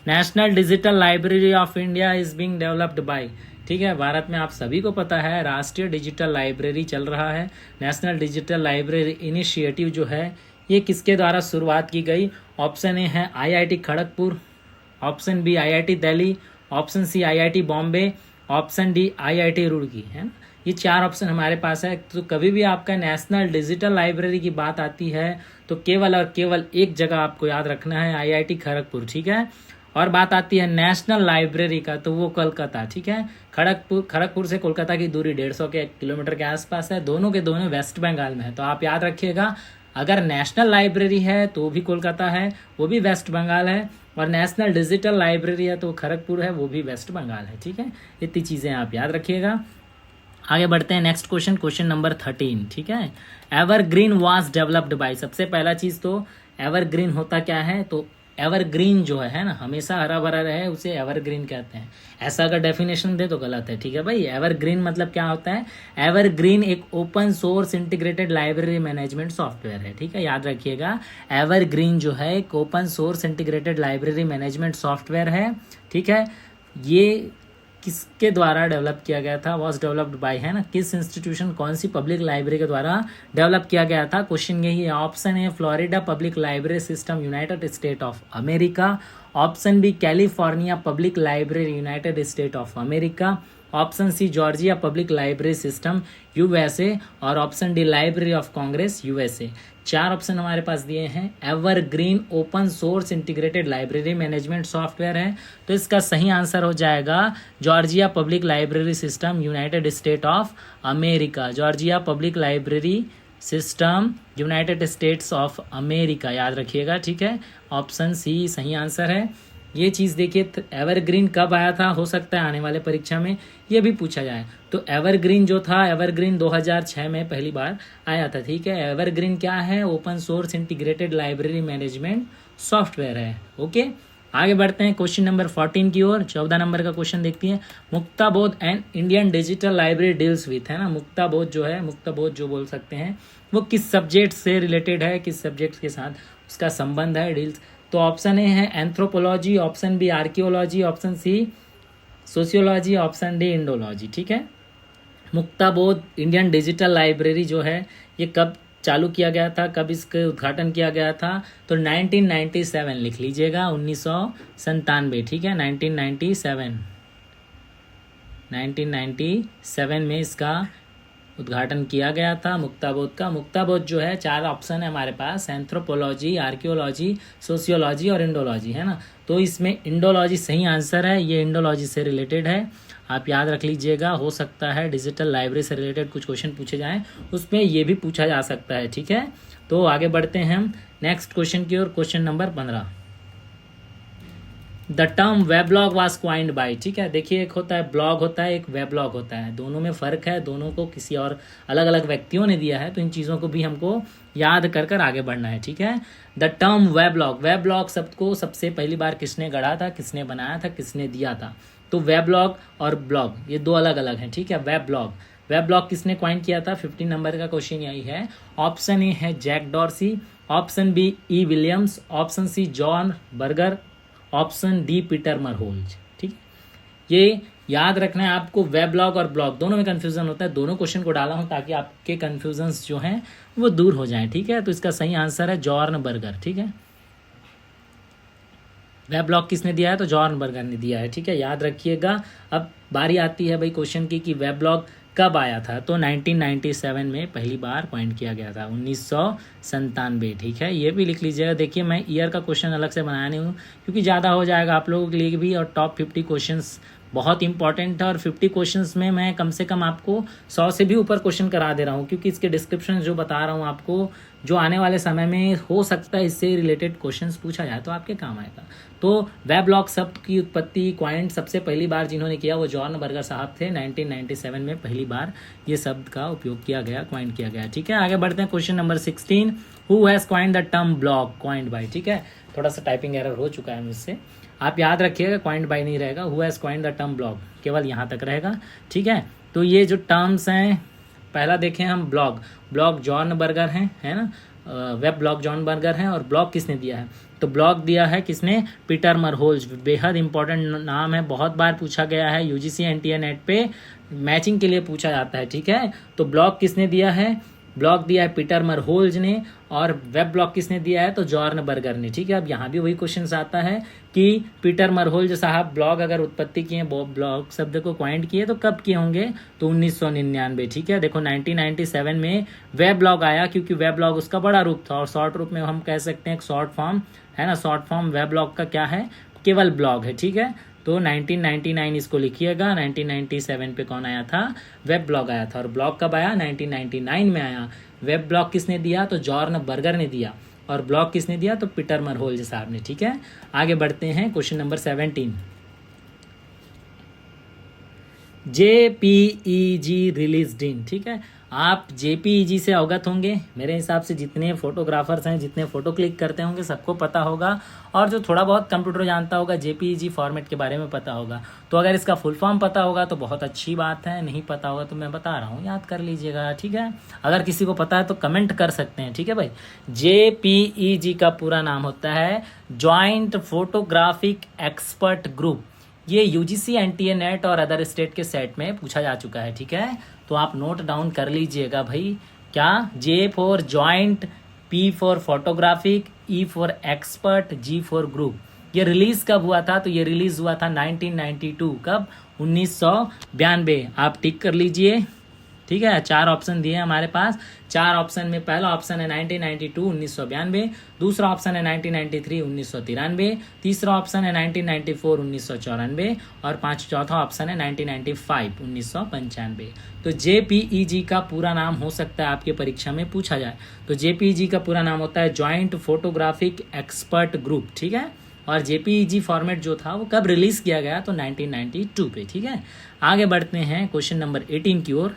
national digital library of India is being developed bye, ठीक है। भारत में आप सभी को पता है राष्ट्रीय डिजिटल लाइब्रेरी चल रहा है। नेशनल डिजिटल लाइब्रेरी इनिशिएटिव जो है ये किसके द्वारा शुरुआत की गई? ऑप्शन ए है IIT Kharagpur, option B IIT Delhi, option C IIT Bombay, option D IIT Roorkee, है ना। ये 4 ऑप्शन हमारे पास है। तो कभी भी आपका नेशनल डिजिटल लाइब्रेरी की बात आती है तो केवल और केवल एक जगह आपको याद रखना है, IIT खड़गपुर, ठीक है। और बात आती है नेशनल लाइब्रेरी का तो वो कोलकाता, ठीक है। खड़गपुर से कोलकाता की दूरी 150 किलोमीटर के आसपास है। दोनों के दोनों वेस्ट बंगाल में है। तो आप याद रखिएगा, अगर नेशनल लाइब्रेरी है तो भी कोलकाता है, वो भी वेस्ट बंगाल है, और नेशनल डिजिटल लाइब्रेरी है तो खड़गपुर है, वो भी वेस्ट बंगाल है, ठीक है। इतनी चीज़ें आप याद रखिएगा। आगे बढ़ते हैं नेक्स्ट क्वेश्चन, क्वेश्चन नंबर 13, ठीक है। एवरग्रीन वाज डेवलप्ड बाय, सबसे पहला चीज़ तो एवरग्रीन होता क्या है, तो एवरग्रीन जो है ना, हमेशा हरा भरा रहे, उसे एवरग्रीन कहते हैं। ऐसा अगर डेफिनेशन दे तो गलत है, ठीक है भाई। एवरग्रीन मतलब क्या होता है, एवरग्रीन एक open source integrated library management software है, ठीक है, याद रखिएगा। एवरग्रीन जो है एक open source integrated library management software है, ठीक है। ये किसके द्वारा डेवलप किया गया था, वॉज डेवलप्ड बाय, है ना, किस इंस्टीट्यूशन, कौन सी पब्लिक लाइब्रेरी के द्वारा डेवलप किया गया था। क्वेश्चन यही है। Option A Florida public library system United State of America, option B California public library United State of America, option C Georgia public library system USA, और option D library of Congress USA। 4 option हमारे पास दिए हैं। Evergreen open source integrated library management software है, तो इसका सही आंसर हो जाएगा Georgia public library system United State of America. Georgia public library system United states of America, याद रखिएगा, ठीक है। ऑप्शन सी सही आंसर है। ये चीज़ देखिए, एवरग्रीन कब आया था, हो सकता है आने वाले परीक्षा में ये भी पूछा जाए। तो एवरग्रीन जो था, एवरग्रीन 2006 में पहली बार आया था, ठीक है। एवरग्रीन क्या है, open source integrated library management software है, ओके। आगे बढ़ते हैं क्वेश्चन नंबर 14 की ओर। 14 नंबर का क्वेश्चन देखती हैं। Muktabodh and Indian digital library deals with, है ना। मुक्ताबोध जो है, मुक्ताबोध जो बोल सकते हैं, वो किस सब्जेक्ट से रिलेटेड है, किस सब्जेक्ट के साथ उसका संबंध है, डील्स। तो ऑप्शन ए है anthropology, option B archaeology, option C sociology, option D indology, ठीक है। मुक्ताबोध इंडियन डिजिटल लाइब्रेरी जो है, ये कब चालू किया गया था, कब इसका उद्घाटन किया गया था, तो 1997 लिख लीजिएगा, 1997, ठीक है। 1997 में इसका उद्घाटन किया गया था मुक्ताबोध का। मुक्ताबोध जो है, 4 ऑप्शन है हमारे पास, एंथ्रोपोलॉजी, आर्कियोलॉजी, सोशियोलॉजी और इंडोलॉजी, है ना। तो इसमें इंडोलॉजी सही आंसर है, ये इंडोलॉजी से रिलेटेड है, आप याद रख लीजिएगा। हो सकता है डिजिटल लाइब्रेरी से रिलेटेड कुछ क्वेश्चन पूछे जाएं, उसमें ये भी पूछा जा सकता है, ठीक है। तो आगे बढ़ते हैं हम नेक्स्ट क्वेश्चन की ओर, question number 15। The term weblog was coined by, ठीक है। देखिए, एक होता है ब्लॉग होता है, एक वेबलॉग होता है, दोनों में फ़र्क है, दोनों को किसी और अलग अलग व्यक्तियों ने दिया है, तो इन चीज़ों को भी हमको याद कर कर आगे बढ़ना है, ठीक है। द टर्म वेबलॉग, वेबलॉग शब्द को सबसे पहली बार किसने गढ़ा था, किसने बनाया था, किसने दिया था, तो वेबलॉग और ब्लॉग ये 2 अलग अलग हैं, ठीक है। वेबलॉग किसने क्वाइन किया था, 15 नंबर का क्वेश्चन यही है। ऑप्शन ए है Jack Dorsey, option B E Williams, option C John Barger, option D Peter Merholz, ठीक है। ये याद रखना है आपको, वेबलॉग और ब्लॉग दोनों में कंफ्यूजन होता है, दोनों क्वेश्चन को डाला हूं ताकि आपके कंफ्यूजन्स जो हैं वो दूर हो जाएं, ठीक है। तो इसका सही आंसर है जॉन बर्गर, ठीक है। वेबलॉग किसने दिया है, तो जॉन बर्गर ने दिया है, ठीक है, याद रखिएगा। अब बारी आती है भाई क्वेश्चन की कि वेबलॉग कब आया था, तो 1997 में पहली बार पॉइंट किया गया था, 1997, ठीक है। ये भी लिख लीजिएगा। देखिए, मैं ईयर का क्वेश्चन अलग से बनाया नहीं हूँ क्योंकि ज़्यादा हो जाएगा आप लोगों के लिए भी, और टॉप 50 क्वेश्चंस बहुत इंपॉर्टेंट है, और 50 क्वेश्चंस में मैं कम से कम आपको 100 से भी ऊपर क्वेश्चन करा दे रहा हूँ, क्योंकि इसके डिस्क्रिप्शन जो बता रहा हूँ आपको, जो आने वाले समय में हो सकता है इससे रिलेटेड क्वेश्चंस पूछा जाए तो आपके काम आएगा। तो वेबलॉग शब्द की उत्पत्ति क्वाइंट सबसे पहली बार जिन्होंने किया वो जॉन बर्गर साहब थे। 1997 में पहली बार ये शब्द का उपयोग किया गया, क्वाइंट किया गया, ठीक है। आगे बढ़ते हैं question number 16। Who has coined the term blog, coined by, ठीक है। थोड़ा सा टाइपिंग एरर हो चुका है मुझसे, आप याद रखिएगा, क्वाइंड बाय नहीं रहेगा, who has coined the term blog केवल यहाँ तक रहेगा, ठीक है। तो ये जो टर्म्स हैं, पहला देखें हम ब्लॉग जॉन बर्गर हैं, है ना, वेब ब्लॉग जॉन बर्गर हैं, और ब्लॉग किसने दिया है, तो ब्लॉग दिया है किसने, पीटर मरहोल्ज। बेहद इंपॉर्टेंट नाम है, बहुत बार पूछा गया है, UGC NTA नेट पे मैचिंग के लिए पूछा जाता है, ठीक है। तो ब्लॉग किसने दिया है, ब्लॉग दिया है पीटर मरहोल्ज ने, और वेब ब्लॉग किसने दिया है, तो जॉर्न बर्गर ने। ठीक है, अब यहाँ भी वही क्वेश्चन आता है कि पीटर मरहोल्ज साहब ब्लॉग अगर उत्पत्ति किए, ब्लॉग शब्द को क्वाइंट किए तो कब किए होंगे, तो 1999। ठीक है, देखो 1997 में वेब ब्लॉग आया, क्योंकि वेब ब्लॉग उसका बड़ा रूप था, और शॉर्ट रूप में हम कह सकते हैं शॉर्ट फॉर्म है ना, शॉर्ट फॉर्म वेब ब्लॉग का क्या है, केवल ब्लॉग है। ठीक है, तो 1999 इसको लिखिएगा। 1997 पे कौन आया था, वेब ब्लॉग आया था। और ब्लॉग कब आया, 1999 में आया। वेब ब्लॉग किसने दिया, तो जॉर्न बर्गर ने दिया, और ब्लॉग किसने दिया, तो पीटर मरहोल्ज साहब ने। ठीक है, आगे बढ़ते हैं क्वेश्चन नंबर 17। JPEG रिलीज इन। ठीक है, आप JPEG से अवगत होंगे, मेरे हिसाब से जितने फोटोग्राफर्स हैं, जितने फोटो क्लिक करते होंगे, सबको पता होगा, और जो थोड़ा बहुत कंप्यूटर जानता होगा JPEG फॉर्मेट के बारे में पता होगा। तो अगर इसका फुल फॉर्म पता होगा तो बहुत अच्छी बात है, नहीं पता होगा तो मैं बता रहा हूँ, याद कर लीजिएगा। ठीक है, अगर किसी को पता है तो कमेंट कर सकते हैं। ठीक है भाई, JPEG का पूरा नाम होता है ज्वाइंट फोटोग्राफिक एक्सपर्ट ग्रुप। ये UGC NTA नेट और अदर स्टेट के सेट में पूछा जा चुका है। ठीक है, तो आप नोट डाउन कर लीजिएगा भाई। क्या, J for joint, P for photographic, E for expert, G for group. ये रिलीज कब हुआ था, तो ये रिलीज हुआ था 1992। कब, 1992। आप टिक कर लीजिए। ठीक है, 4 ऑप्शन दिए हमारे पास। 4 ऑप्शन में पहला ऑप्शन है 1992 1992, दूसरा ऑप्शन है 1993 1993, तीसरा ऑप्शन है 1994 1994, और चौथा ऑप्शन है 1995 1995। तो JPEG का पूरा नाम हो सकता है आपके परीक्षा में पूछा जाए, तो JPEG का पूरा नाम होता है ज्वाइंट फोटोग्राफिक एक्सपर्ट ग्रुप। ठीक है, और JPEG फॉर्मेट जो था वो कब रिलीज किया गया, तो 1992 पे। ठीक है, आगे बढ़ते हैं क्वेश्चन नंबर 18 की ओर।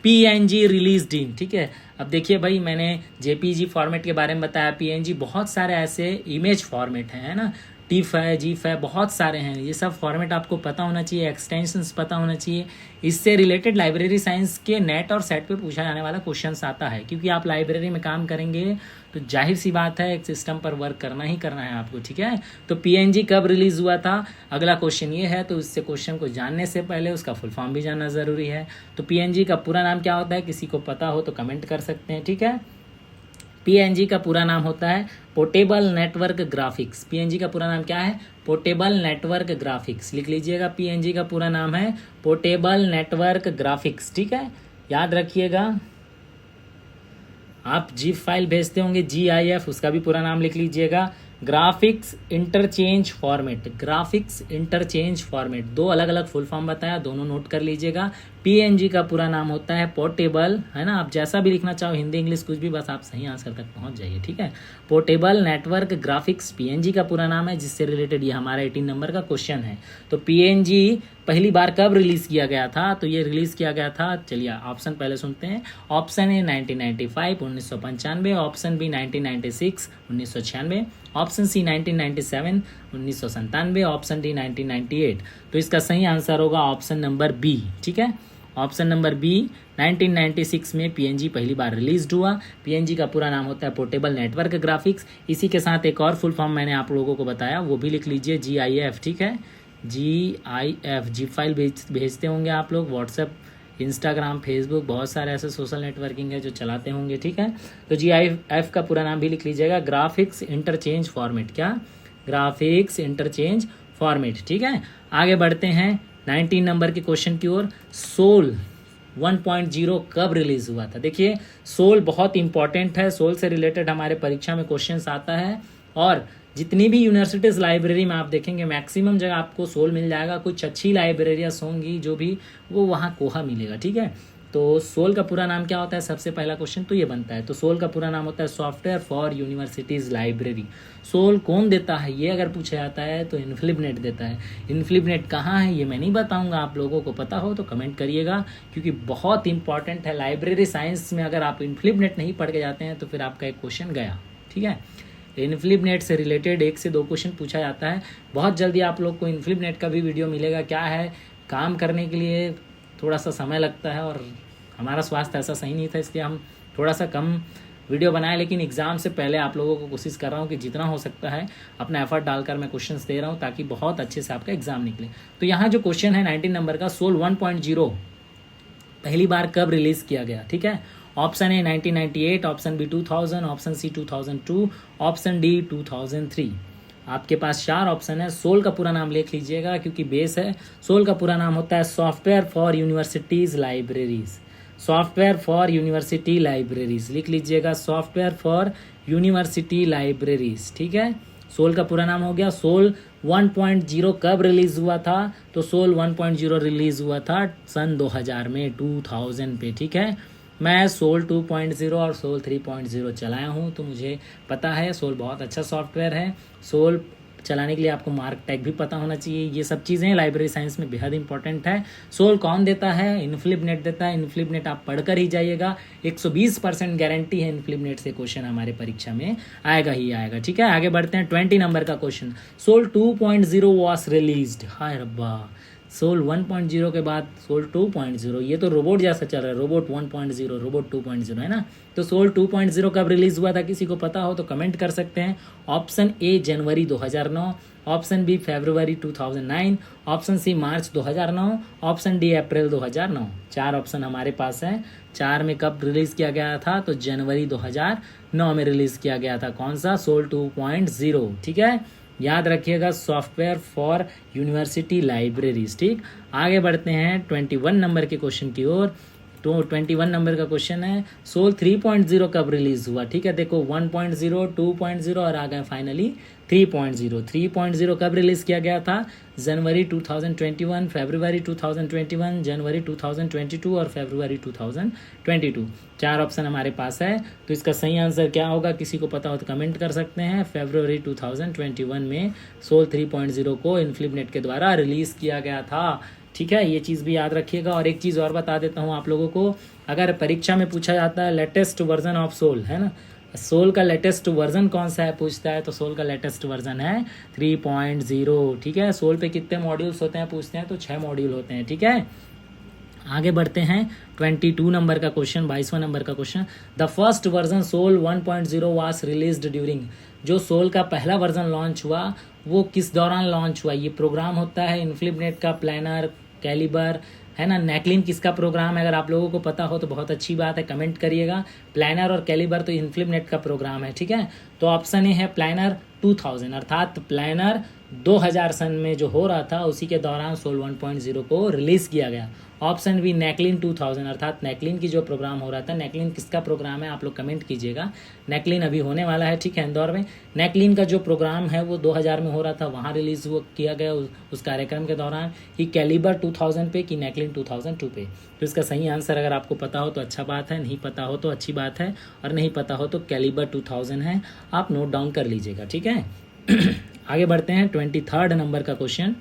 PNG रिलीज इन। ठीक है, अब देखिए भाई, मैंने JPEG फॉर्मेट के बारे में बताया, PNG बहुत सारे ऐसे इमेज फॉर्मेट हैं, है ना, TIFF है, GIF है, बहुत सारे हैं। ये सब फॉर्मेट आपको पता होना चाहिए, एक्सटेंशंस पता होना चाहिए। इससे रिलेटेड लाइब्रेरी साइंस के नेट और सेट पे पूछा जाने वाला क्वेश्चन आता है, क्योंकि आप लाइब्रेरी में काम करेंगे तो जाहिर सी बात है एक सिस्टम पर वर्क करना ही करना है आपको। ठीक है, तो PNG कब रिलीज हुआ था, अगला क्वेश्चन ये है, तो इससे क्वेश्चन को जानने से पहले उसका फुल फॉर्म भी जानना ज़रूरी है। तो PNG का पूरा नाम क्या होता है, किसी को पता हो तो कमेंट कर सकते हैं। ठीक है, PNG का पूरा नाम होता है पोर्टेबल नेटवर्क ग्राफिक्स। PNG का पूरा नाम क्या है, पोर्टेबल नेटवर्क ग्राफिक्स। लिख लीजिएगा, PNG का पूरा नाम है पोर्टेबल नेटवर्क ग्राफिक्स। ठीक है, याद रखिएगा। आप GIF फाइल भेजते होंगे, GIF, उसका भी पूरा नाम लिख लीजिएगा, graphics interchange format. Graphics interchange format, 2 अलग अलग फुल फॉर्म बताया, दोनों नोट कर लीजिएगा। PNG का पूरा नाम होता है पोर्टेबल, है ना, आप जैसा भी लिखना चाहो, हिंदी इंग्लिश कुछ भी, बस आप सही आंसर तक पहुंच जाइए। ठीक है, पोर्टेबल नेटवर्क ग्राफिक्स PNG का पूरा नाम है, जिससे रिलेटेड ये हमारा 18 नंबर का क्वेश्चन है। तो PNG पहली बार कब रिलीज किया गया था, तो ये रिलीज किया गया था, चलिए ऑप्शन पहले सुनते हैं। Option A 1995 1995, option B 1996 1996, option C 1997 1997, option D 1998। तो इसका सही आंसर होगा ऑप्शन नंबर बी। ठीक है, ऑप्शन नंबर बी, 1996 में PNG पहली बार रिलीज हुआ। PNG का पूरा नाम होता है पोर्टेबल नेटवर्क ग्राफिक्स। इसी के साथ एक और फुल फॉर्म मैंने आप लोगों को बताया, वो भी लिख लीजिए, GIF। ठीक है, GIF, GIF फाइल भेजते होंगे आप लोग, व्हाट्सएप, इंस्टाग्राम, फेसबुक, बहुत सारे ऐसे सोशल नेटवर्किंग है जो चलाते होंगे। ठीक है, तो GIF का पूरा नाम भी लिख लीजिएगा, ग्राफिक्स इंटरचेंज फॉर्मेट। क्या, ग्राफिक्स इंटरचेंज फॉर्मेट। ठीक है, आगे बढ़ते हैं 19 नंबर के क्वेश्चन की ओर। सोल 1.0 कब रिलीज हुआ था। देखिए, सोल बहुत इंपॉर्टेंट है, सोल से रिलेटेड हमारे परीक्षा में क्वेश्चंस आता है, और जितनी भी यूनिवर्सिटीज़ लाइब्रेरी में आप देखेंगे मैक्सिमम जगह आपको सोल मिल जाएगा। कुछ अच्छी लाइब्रेरियाँ होंगी जो भी, वो वहाँ कोहा मिलेगा। ठीक है, तो सोल का पूरा नाम क्या होता है, सबसे पहला क्वेश्चन तो ये बनता है। तो सोल का पूरा नाम होता है software for universities library. SOUL कौन देता है, ये अगर पूछा जाता है तो इन्फ्लिबनेट देता है। इन्फ्लिबनेट कहाँ है ये मैं नहीं बताऊंगा, आप लोगों को पता हो तो कमेंट करिएगा, क्योंकि बहुत इंपॉर्टेंट है लाइब्रेरी साइंस में। अगर आप इन्फ्लिबनेट नहीं पढ़ के जाते हैं तो फिर आपका एक क्वेश्चन गया। ठीक है, इन्फ्लिबनेट से रिलेटेड 1 से 2 क्वेश्चन पूछा जाता है। बहुत जल्दी आप लोग को इन्फ्लिबनेट का भी वीडियो मिलेगा। क्या है, काम करने के लिए थोड़ा सा समय लगता है, और हमारा स्वास्थ्य ऐसा सही नहीं था, इसलिए हम थोड़ा सा कम वीडियो बनाए, लेकिन एग्ज़ाम से पहले आप लोगों को कोशिश कर रहा हूँ कि जितना हो सकता है अपना एफर्ट डालकर मैं क्वेश्चंस दे रहा हूँ, ताकि बहुत अच्छे से आपका एग्जाम निकले। तो यहाँ जो क्वेश्चन है 19 नंबर का, सोल 1.0 पहली बार कब रिलीज किया गया, ठीक है। Option A 1998, option B 2000, option C 2002, option D 2003। आपके पास 4 ऑप्शन है। सोल का पूरा नाम लिख लीजिएगा क्योंकि बेस है। सोल का पूरा नाम होता है software for universities libraries. Software for university libraries लिख लीजिएगा, सॉफ्टवेयर फॉर यूनिवर्सिटी लाइब्रेरीज, ठीक है। सोल का पूरा नाम हो गया। सोल 1.0 कब रिलीज हुआ था, तो सोल 1.0 रिलीज हुआ था सन 2000 में, 2000 पे, ठीक है। मैं सोल 2.0 और सोल 3.0 चलाया हूँ, तो मुझे पता है सोल बहुत अच्छा सॉफ्टवेयर है। सोल चलाने के लिए आपको मार्क टैग भी पता होना चाहिए। ये सब चीज़ें लाइब्रेरी साइंस में बेहद इंपॉर्टेंट है। सोल कौन देता है, इनफ्लिपनेट देता है। इनफ्लिपनेट आप पढ़कर ही जाइएगा, 120% गारंटी है इनफ्लिपनेट से क्वेश्चन हमारे परीक्षा में आएगा ही आएगा, ठीक है। आगे बढ़ते हैं 20 नंबर का क्वेश्चन। सोल 2.0 वॉज रिलीज्ड, हाय रब्बा। सोल 1.0 के बाद सोल 2.0, ये तो रोबोट जैसा चल रहा है, रोबोट 1.0 रोबोट 2.0 है ना। तो सोल 2.0 कब रिलीज हुआ था, किसी को पता हो तो कमेंट कर सकते हैं। ऑप्शन ए जनवरी 2009, ऑप्शन बी फरवरी 2009, ऑप्शन सी मार्च 2009, ऑप्शन डी अप्रैल 2009। 4 ऑप्शन हमारे पास हैं। 4 में कब रिलीज किया गया था, तो जनवरी 2009 में रिलीज किया गया था। कौन सा, सोल 2.0, ठीक है। याद रखिएगा, सॉफ्टवेयर फॉर यूनिवर्सिटी लाइब्रेरीज, ठीक। आगे बढ़ते हैं 21 नंबर के क्वेश्चन की ओर। तो 21 नंबर का क्वेश्चन है, सोल 3.0 कब रिलीज हुआ, ठीक है। देखो 1.0, 2.0 और आ गए फाइनली 3.0। 3.0 कब रिलीज किया गया था, जनवरी 2021, फरवरी 2021, जनवरी 2022 और फरवरी 2022। 4 ऑप्शन हमारे पास है। तो इसका सही आंसर क्या होगा, किसी को पता हो तो कमेंट कर सकते हैं। फरवरी 2021 में सोल 3.0 को इनफ्लिपनेट के द्वारा रिलीज किया गया था, ठीक है। ये चीज़ भी याद रखिएगा। और एक चीज़ और बता देता हूँ आप लोगों को, अगर परीक्षा में पूछा जाता है लेटेस्ट वर्जन ऑफ सोल, है ना, सोल का लेटेस्ट वर्जन कौन सा है पूछता है, तो सोल का लेटेस्ट वर्जन है 3.0, ठीक है। सोल पे कितने मॉड्यूल्स होते हैं पूछते हैं, तो 6 मॉड्यूल होते हैं, ठीक है। आगे बढ़ते हैं 22 नंबर का क्वेश्चन, 22वां नंबर का question. The first version Solr 1.0 was released during, जो सोल का पहला वर्जन लॉन्च हुआ वो किस दौरान लॉन्च हुआ। ये प्रोग्राम होता है इनफ्लिपनेट का, प्लानर, कैलिबर, है ना। नैकलिन किसका प्रोग्राम है, अगर आप लोगों को पता हो तो बहुत अच्छी बात है, कमेंट करिएगा। प्लानर और कैलिबर तो इनफ्लिपनेट का प्रोग्राम है, ठीक है। तो ऑप्शन ए है प्लानर 2000, अर्थात प्लानर 2000 सन में जो हो रहा था उसी के दौरान सोल 1.0 को रिलीज किया गया। ऑप्शन बी नैकलिन 2000, अर्थात नैकलिन की जो प्रोग्राम हो रहा था। नैकलिन किसका प्रोग्राम है, आप लोग कमेंट कीजिएगा। नैकलिन अभी होने वाला है, ठीक है, इंदौर में। नैकलिन का जो प्रोग्राम है वो 2000 में हो रहा था, वहाँ रिलीज किया गया उस कार्यक्रम के दौरान। कि कैलिबर 2000 पे कि नैकलिन 2002 पे। तो इसका सही आंसर अगर आपको पता हो तो अच्छा बात है, नहीं पता हो तो अच्छी बात है, और नहीं पता हो तो कैलिबर 2000 है, आप नोट डाउन कर लीजिएगा, ठीक है। आगे बढ़ते हैं 23rd नंबर का क्वेश्चन।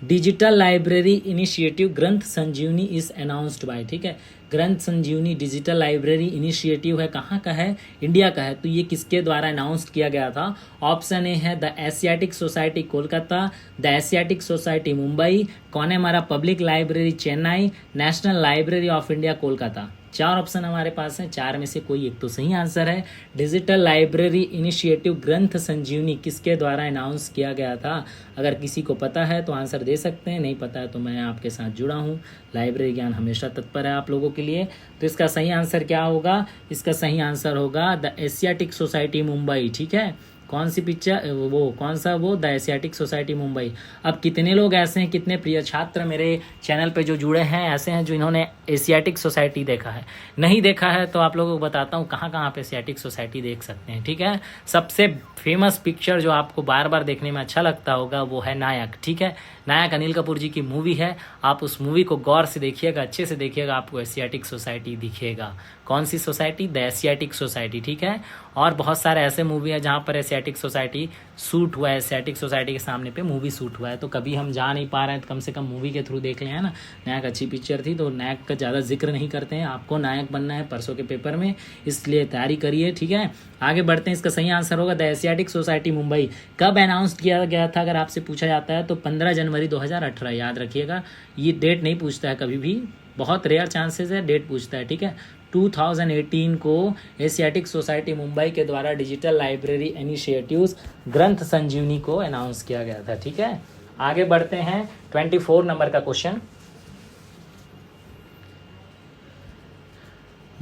डिजिटल लाइब्रेरी इनिशिएटिव ग्रंथ संजीवनी इज अनाउंस्ड बाय, ठीक है। ग्रंथ संजीवनी डिजिटल लाइब्रेरी इनिशिएटिव है, कहाँ का है, इंडिया का है। तो ये किसके द्वारा अनाउंस किया गया था। ऑप्शन ए है the Asiatic Society Kolkata, the Asiatic Society Mumbai, Connemara public library Chennai, national library of India Kolkata. 4 option हमारे पास हैं, 4 में से कोई एक तो सही आंसर है। डिजिटल लाइब्रेरी इनिशिएटिव ग्रंथ संजीवनी किसके द्वारा अनाउंस किया गया था। अगर किसी को पता है तो आंसर दे सकते हैं, नहीं पता है तो मैं आपके साथ जुड़ा हूँ, लाइब्रेरी ज्ञान हमेशा तत्पर है आप लोगों के लिए। तो इसका सही आंसर क्या होगा, इसका सही आंसर होगा द एशियाटिक सोसाइटी मुंबई, ठीक है। कौन सी पिक्चर, वो कौन सा, वो द एशियाटिक सोसाइटी मुंबई। अब कितने लोग ऐसे हैं, कितने प्रिय छात्र मेरे चैनल पे जो जुड़े हैं ऐसे हैं जो इन्होंने एशियाटिक सोसाइटी देखा है। नहीं देखा है तो आप लोगों को बताता हूँ कहाँ कहाँ पे एशियाटिक सोसाइटी देख सकते हैं, ठीक है। सबसे फेमस पिक्चर जो आपको बार बार देखने में अच्छा लगता होगा वो है नायक, ठीक है। नायक अनिल कपूर जी की मूवी है, आप उस मूवी को गौर से देखिएगा, अच्छे से देखिएगा, आपको एशियाटिक सोसाइटी दिखेगा। कौन सी सोसाइटी, द एशियाटिक सोसाइटी, ठीक है। और बहुत सारे ऐसे मूवी है जहाँ पर एशियाटिक सोसाइटी शूट हुआ है, एशियाटिक सोसाइटी के सामने पे मूवी शूट हुआ है। तो कभी हम जा नहीं पा रहे हैं तो कम से कम मूवी के थ्रू देख लें, है ना। नायक अच्छी पिक्चर थी, तो नायक का ज़्यादा जिक्र नहीं करते हैं। आपको नायक बनना है परसों के पेपर में, इसलिए तैयारी करिए, ठीक है। आगे बढ़ते हैं, इसका सही आंसर होगा द एशियाटिक सोसाइटी मुंबई। कब अनाउंस किया गया था अगर आपसे पूछा जाता है तो 15 जनवरी 2018, याद रखिएगा। ये डेट नहीं पूछता है कभी भी, बहुत रेयर चांसेस है, डेट पूछता है, ठीक है। 2018 को एशियाटिक सोसाइटी मुंबई के द्वारा डिजिटल लाइब्रेरी इनिशिएटिव्स ग्रंथ संजीवनी को अनाउंस किया गया था, ठीक है। आगे बढ़ते हैं 24 नंबर का क्वेश्चन।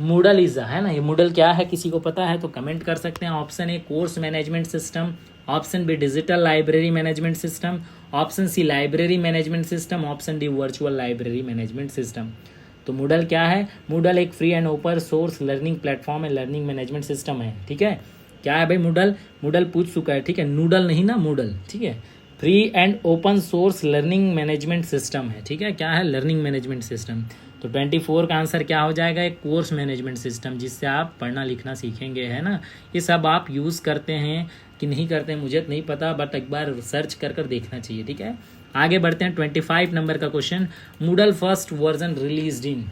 मूडल इज है ना, ये मूडल क्या है किसी को पता है तो कमेंट कर सकते हैं। Option A course management system, option B digital library management system, option C library management system, option D virtual library management system. तो मूडल क्या है? मूडल एक free and open source learning platform है, लर्निंग मैनेजमेंट सिस्टम है। ठीक है, क्या है भाई मूडल? मूडल पूछ चुका है, ठीक है, नूडल नहीं ना, मूडल। ठीक है, free and open source learning management system है। ठीक है, क्या है? Learning management system. तो 24 का आंसर क्या हो जाएगा? एक कोर्स मैनेजमेंट सिस्टम, जिससे आप पढ़ना लिखना सीखेंगे, है ना। ये सब आप यूज़ करते हैं कि नहीं करते हैं मुझे तो नहीं पता, बट एक बार सर्च कर कर देखना चाहिए। ठीक है, आगे बढ़ते हैं। 25 नंबर का question, Moodle first version release इन।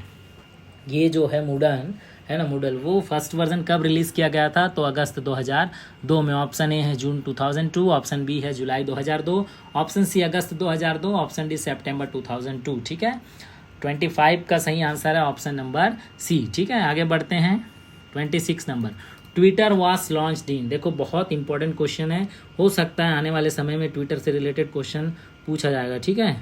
ये जो है मूडल है ना, मूडल वो फर्स्ट वर्जन कब रिलीज़ किया गया था? तो अगस्त 2002 में। ऑप्शन ए है जून 2002, ऑप्शन बी है जुलाई 2002, ऑप्शन सी अगस्त 2002, ऑप्शन डी सितंबर 2002। ठीक है, 25 का सही आंसर है ऑप्शन नंबर सी। ठीक है, आगे बढ़ते हैं। 26 number, Twitter was launched in. देखो बहुत इंपॉर्टेंट क्वेश्चन है, हो सकता है आने वाले समय में ट्विटर से रिलेटेड क्वेश्चन पूछा जाएगा। ठीक है,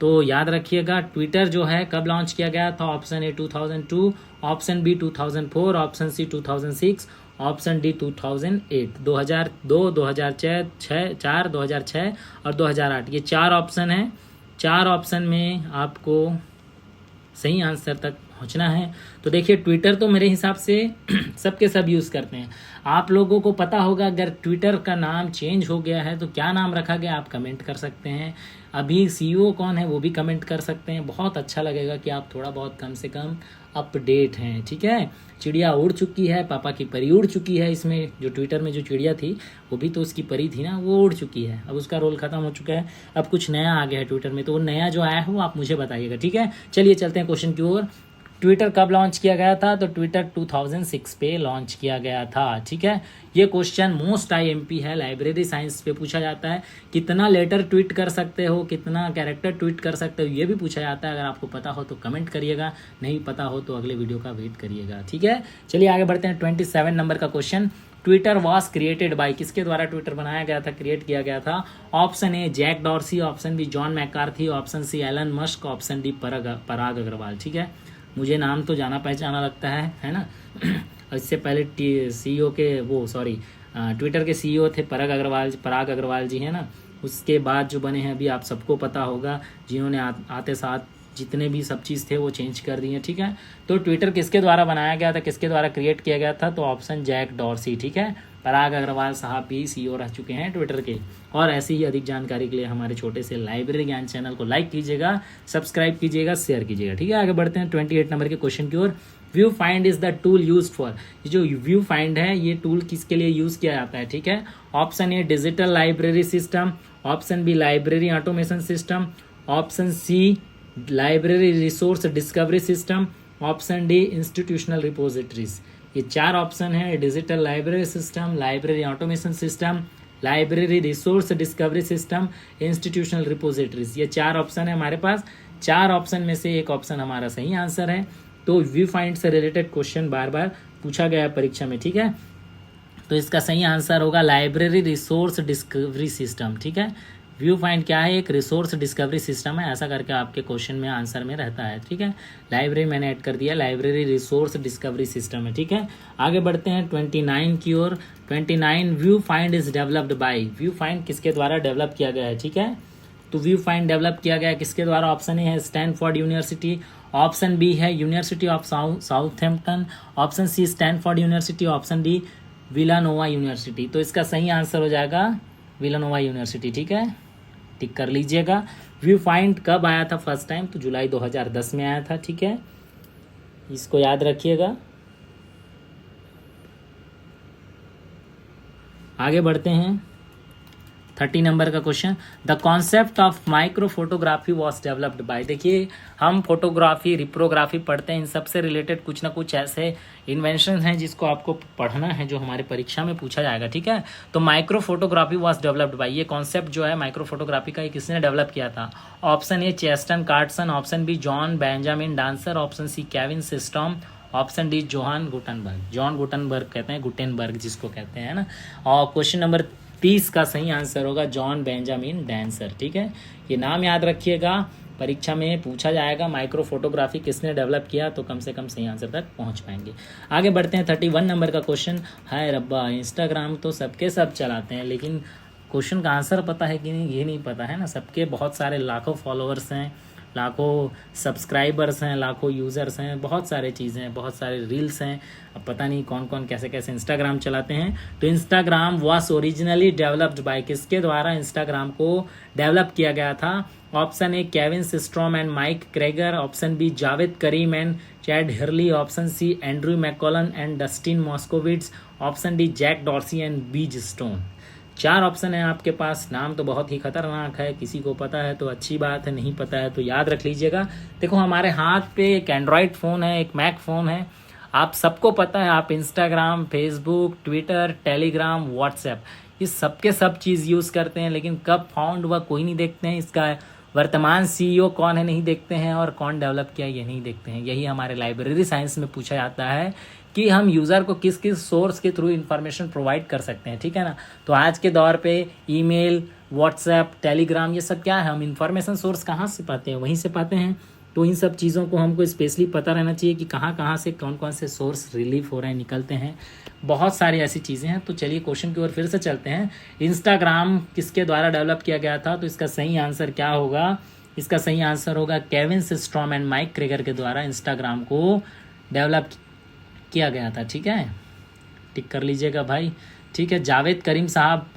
तो याद रखिएगा ट्विटर जो है कब लॉन्च किया गया था? Option A 2002, option B 2004, option C 2006, option D 2008। 2002, 2004, 2006 और 2008, ये 4 ऑप्शन है। 4 ऑप्शन में आपको सही आंसर तक पहुंचना है। तो देखिए ट्विटर तो मेरे हिसाब से सबके सब यूज़ करते हैं। आप लोगों को पता होगा अगर ट्विटर का नाम चेंज हो गया है तो क्या नाम रखा गया, आप कमेंट कर सकते हैं। अभी सीईओ कौन है वो भी कमेंट कर सकते हैं। बहुत अच्छा लगेगा कि आप थोड़ा बहुत कम से कम अपडेट हैं। ठीक है, चिड़िया उड़ चुकी है, पापा की परी उड़ चुकी है। इसमें जो ट्विटर में जो चिड़िया थी वो भी तो उसकी परी थी ना, वो उड़ चुकी है, अब उसका रोल खत्म हो चुका है। अब कुछ नया आ गया है ट्विटर में, तो वो नया जो आया है वो आप मुझे बताइएगा। ठीक है, चलिए चलते हैं क्वेश्चन की ओर। ट्विटर कब लॉन्च किया गया था? तो ट्विटर 2006 पे लॉन्च किया गया था। ठीक है, ये क्वेश्चन मोस्ट आईएमपी है, लाइब्रेरी साइंस पे पूछा जाता है। कितना लेटर ट्वीट कर सकते हो, कितना कैरेक्टर ट्वीट कर सकते हो, ये भी पूछा जाता है। अगर आपको पता हो तो कमेंट करिएगा, नहीं पता हो तो अगले वीडियो का वेट करिएगा। ठीक है, चलिए आगे बढ़ते हैं। 27 नंबर का question, Twitter was created by. किसके द्वारा ट्विटर बनाया गया था, क्रिएट किया गया था? Option A Jack Dorsey, option B John McCarthy, option C Elon Musk, option D Parag Agrawal. ठीक है, मुझे नाम तो जाना पहचाना लगता है ना। इससे पहले सीईओ के ट्विटर के सीईओ थे पराग अग्रवाल जी, है ना। उसके बाद जो बने हैं अभी आप सबको पता होगा, जिन्होंने आते साथ जितने भी सब चीज़ थे वो चेंज कर दिए। ठीक है, तो ट्विटर किसके द्वारा बनाया गया था, किसके द्वारा क्रिएट किया गया था? तो ऑप्शन जैक डॉर्सी। ठीक है, पराग अग्रवाल साहब भी सीईओ रह चुके हैं ट्विटर के। और ऐसी ही अधिक जानकारी के लिए हमारे छोटे से लाइब्रेरी ज्ञान चैनल को लाइक कीजिएगा, सब्सक्राइब कीजिएगा, शेयर कीजिएगा। ठीक है, आगे बढ़ते हैं 28 नंबर के क्वेश्चन की ओर। View find is the tool use for. जो व्यू फाइंड है ये टूल किसके लिए यूज किया जाता है? ठीक है, option A digital library system, option B library automation system, option C library resource discovery system, option D institutional repositories. ये 4 ऑप्शन है, digital library system, library automation system, library resource discovery system, institutional repositories. ये 4 ऑप्शन है हमारे पास। 4 ऑप्शन में से एक ऑप्शन हमारा सही आंसर है। तो व्यू फाइंड से रिलेटेड क्वेश्चन बार बार पूछा गया है परीक्षा में। ठीक है, तो इसका सही आंसर होगा लाइब्रेरी रिसोर्स डिस्कवरी सिस्टम। ठीक है, व्यू फाइंड क्या है? एक रिसोर्स डिस्कवरी सिस्टम है, ऐसा करके आपके क्वेश्चन में आंसर में रहता है। ठीक है, लाइब्रेरी मैंने ऐड कर दिया, लाइब्रेरी रिसोर्स डिस्कवरी सिस्टम है। ठीक है, आगे बढ़ते हैं 29 की ओर। 29 view find is developed bye. View find किसके द्वारा डेवलप किया गया है? ठीक है, तो व्यू फाइंड डेवलप किया गया किसके द्वारा? ऑप्शन ए है स्टैनफोर्ड यूनिवर्सिटी, ऑप्शन बी है university of Southampton, option C Stanford University, option D Villanova University. तो इसका सही आंसर हो जाएगा विलानोवा यूनिवर्सिटी। ठीक है, टिक कर लीजिएगा। व्यू फाइंड कब आया था फर्स्ट टाइम? तो जुलाई 2010 में आया था। ठीक है, इसको याद रखिएगा। आगे बढ़ते हैं 30 नंबर का question, the concept of micro photography was developed bye. देखिए हम फोटोग्राफी रिप्रोग्राफी पढ़ते हैं, इन सबसे रिलेटेड कुछ ना कुछ ऐसे इन्वेंशन हैं जिसको आपको पढ़ना है, जो हमारे परीक्षा में पूछा जाएगा। ठीक है, तो micro photography was developed by, ये कॉन्सेप्ट जो है माइक्रो फोटोग्राफी का, किसने डेवलप किया था? Option A Chester Carlson, option B John Benjamin Dancer, option C Kevin Systrom, option D John Gutenberg कहते हैं, गुटेनबर्ग जिसको कहते हैं ना। और क्वेश्चन नंबर 30 का सही आंसर होगा जॉन बेंजामिन डांसर। ठीक है, ये नाम याद रखिएगा। परीक्षा में पूछा जाएगा माइक्रो फोटोग्राफी किसने डेवलप किया, तो कम से कम सही आंसर तक पहुंच पाएंगे। आगे बढ़ते हैं 31 नंबर का क्वेश्चन। हाय रब्बा, इंस्टाग्राम तो सबके सब चलाते हैं, लेकिन क्वेश्चन का आंसर पता है कि नहीं ये नहीं पता है ना। सबके बहुत सारे लाखों फॉलोअर्स हैं, लाखों सब्सक्राइबर्स हैं, लाखों यूज़र्स हैं, बहुत सारे चीज़ें हैं, बहुत सारे रील्स हैं। अब पता नहीं कौन कौन कैसे कैसे इंस्टाग्राम चलाते हैं। तो Instagram was originally developed by, किसके द्वारा इंस्टाग्राम को डेवलप किया गया था? Option A Kevin Systrom and Mike Krieger, option B Jawed Karim and Chad Hurley, option C Andrew McCollum and Dustin Moskovitz, option D Jack Dorsey and Biz Stone. 4 option है आपके पास। नाम तो बहुत ही खतरनाक है, किसी को पता है तो अच्छी बात है, नहीं पता है तो याद रख लीजिएगा। देखो हमारे हाथ पे एक एंड्रॉयड फ़ोन है, एक मैक फ़ोन है, आप सबको पता है आप Instagram, Facebook, Twitter, Telegram, WhatsApp, ये सबके सब चीज़ यूज़ करते हैं, लेकिन कब फाउंड हुआ कोई नहीं देखते हैं, इसका वर्तमान सीईओ कौन है नहीं देखते हैं, और कौन डेवलप किया ये नहीं देखते हैं। यही हमारे लाइब्रेरी साइंस में पूछा जाता है कि हम यूज़र को किस किस सोर्स के थ्रू इन्फॉर्मेशन प्रोवाइड कर सकते हैं, ठीक है ना। तो आज के दौर पे ईमेल, व्हाट्सएप, टेलीग्राम, ये सब क्या है, हम इन्फॉर्मेशन सोर्स कहाँ से पाते हैं, वहीं से पाते हैं। तो इन सब चीज़ों को हमको स्पेशली पता रहना चाहिए कि कहाँ कहाँ से कौन कौन से सोर्स रिलीफ हो रहे हैं, निकलते हैं। बहुत सारी ऐसी चीज़ें हैं। तो चलिए क्वेश्चन की ओर फिर से चलते हैं। इंस्टाग्राम किसके द्वारा डेवलप किया गया था? तो इसका सही आंसर क्या होगा? इसका सही आंसर होगा केविन सिस्ट्रॉम एंड माइक क्रेगर के द्वारा इंस्टाग्राम को डेवलप किया गया था, ठीक है। टिक कर लीजिएगा भाई, ठीक है। जावेद करीम साहब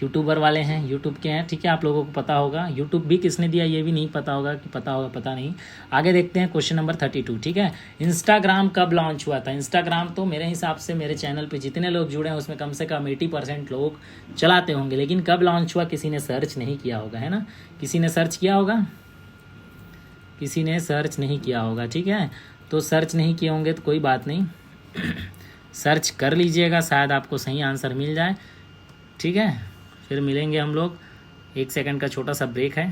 यूट्यूबर वाले हैं, यूट्यूब के हैं, ठीक है, आप लोगों को पता होगा। यूट्यूब भी किसने दिया ये भी नहीं पता होगा, कि पता होगा पता नहीं। आगे देखते हैं क्वेश्चन नंबर 32, ठीक है। इंस्टाग्राम कब लॉन्च हुआ था? इंस्टाग्राम तो मेरे हिसाब से मेरे चैनल पे जितने लोग जुड़े हैं उसमें कम से कम 80% लोग चलाते होंगे, लेकिन कब लॉन्च हुआ किसी ने सर्च नहीं किया होगा, है ना। किसी ने सर्च किया होगा? किसी ने सर्च नहीं किया होगा, ठीक है। तो सर्च नहीं किए होंगे तो कोई बात नहीं, सर्च कर लीजिएगा, शायद आपको सही आंसर मिल जाए, ठीक है। फिर मिलेंगे हम लोग। 1 सेकंड का छोटा सा ब्रेक है।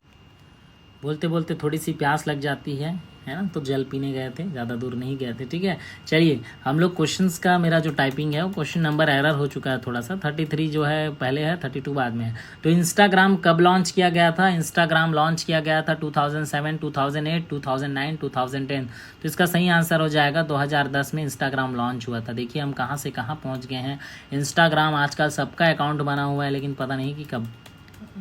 बोलते बोलते थोड़ी सी प्यास लग जाती है ना, तो जल पीने गए थे, ज़्यादा दूर नहीं गए थे, ठीक है। चलिए हम लोग क्वेश्चंस का, मेरा जो टाइपिंग है वो क्वेश्चन नंबर एरर हो चुका है थोड़ा सा। 33 जो है पहले है, 32 बाद में है। तो इंस्टाग्राम कब लॉन्च किया गया था? इंस्टाग्राम लॉन्च किया गया था 2007, 2008, 2009, 2010। तो इसका सही आंसर हो जाएगा 2010 में इंस्टाग्राम लॉन्च हुआ था। देखिए हम कहाँ से कहाँ पहुँच गए हैं। इंस्टाग्राम आजकल सबका अकाउंट बना हुआ है, लेकिन पता नहीं कि कब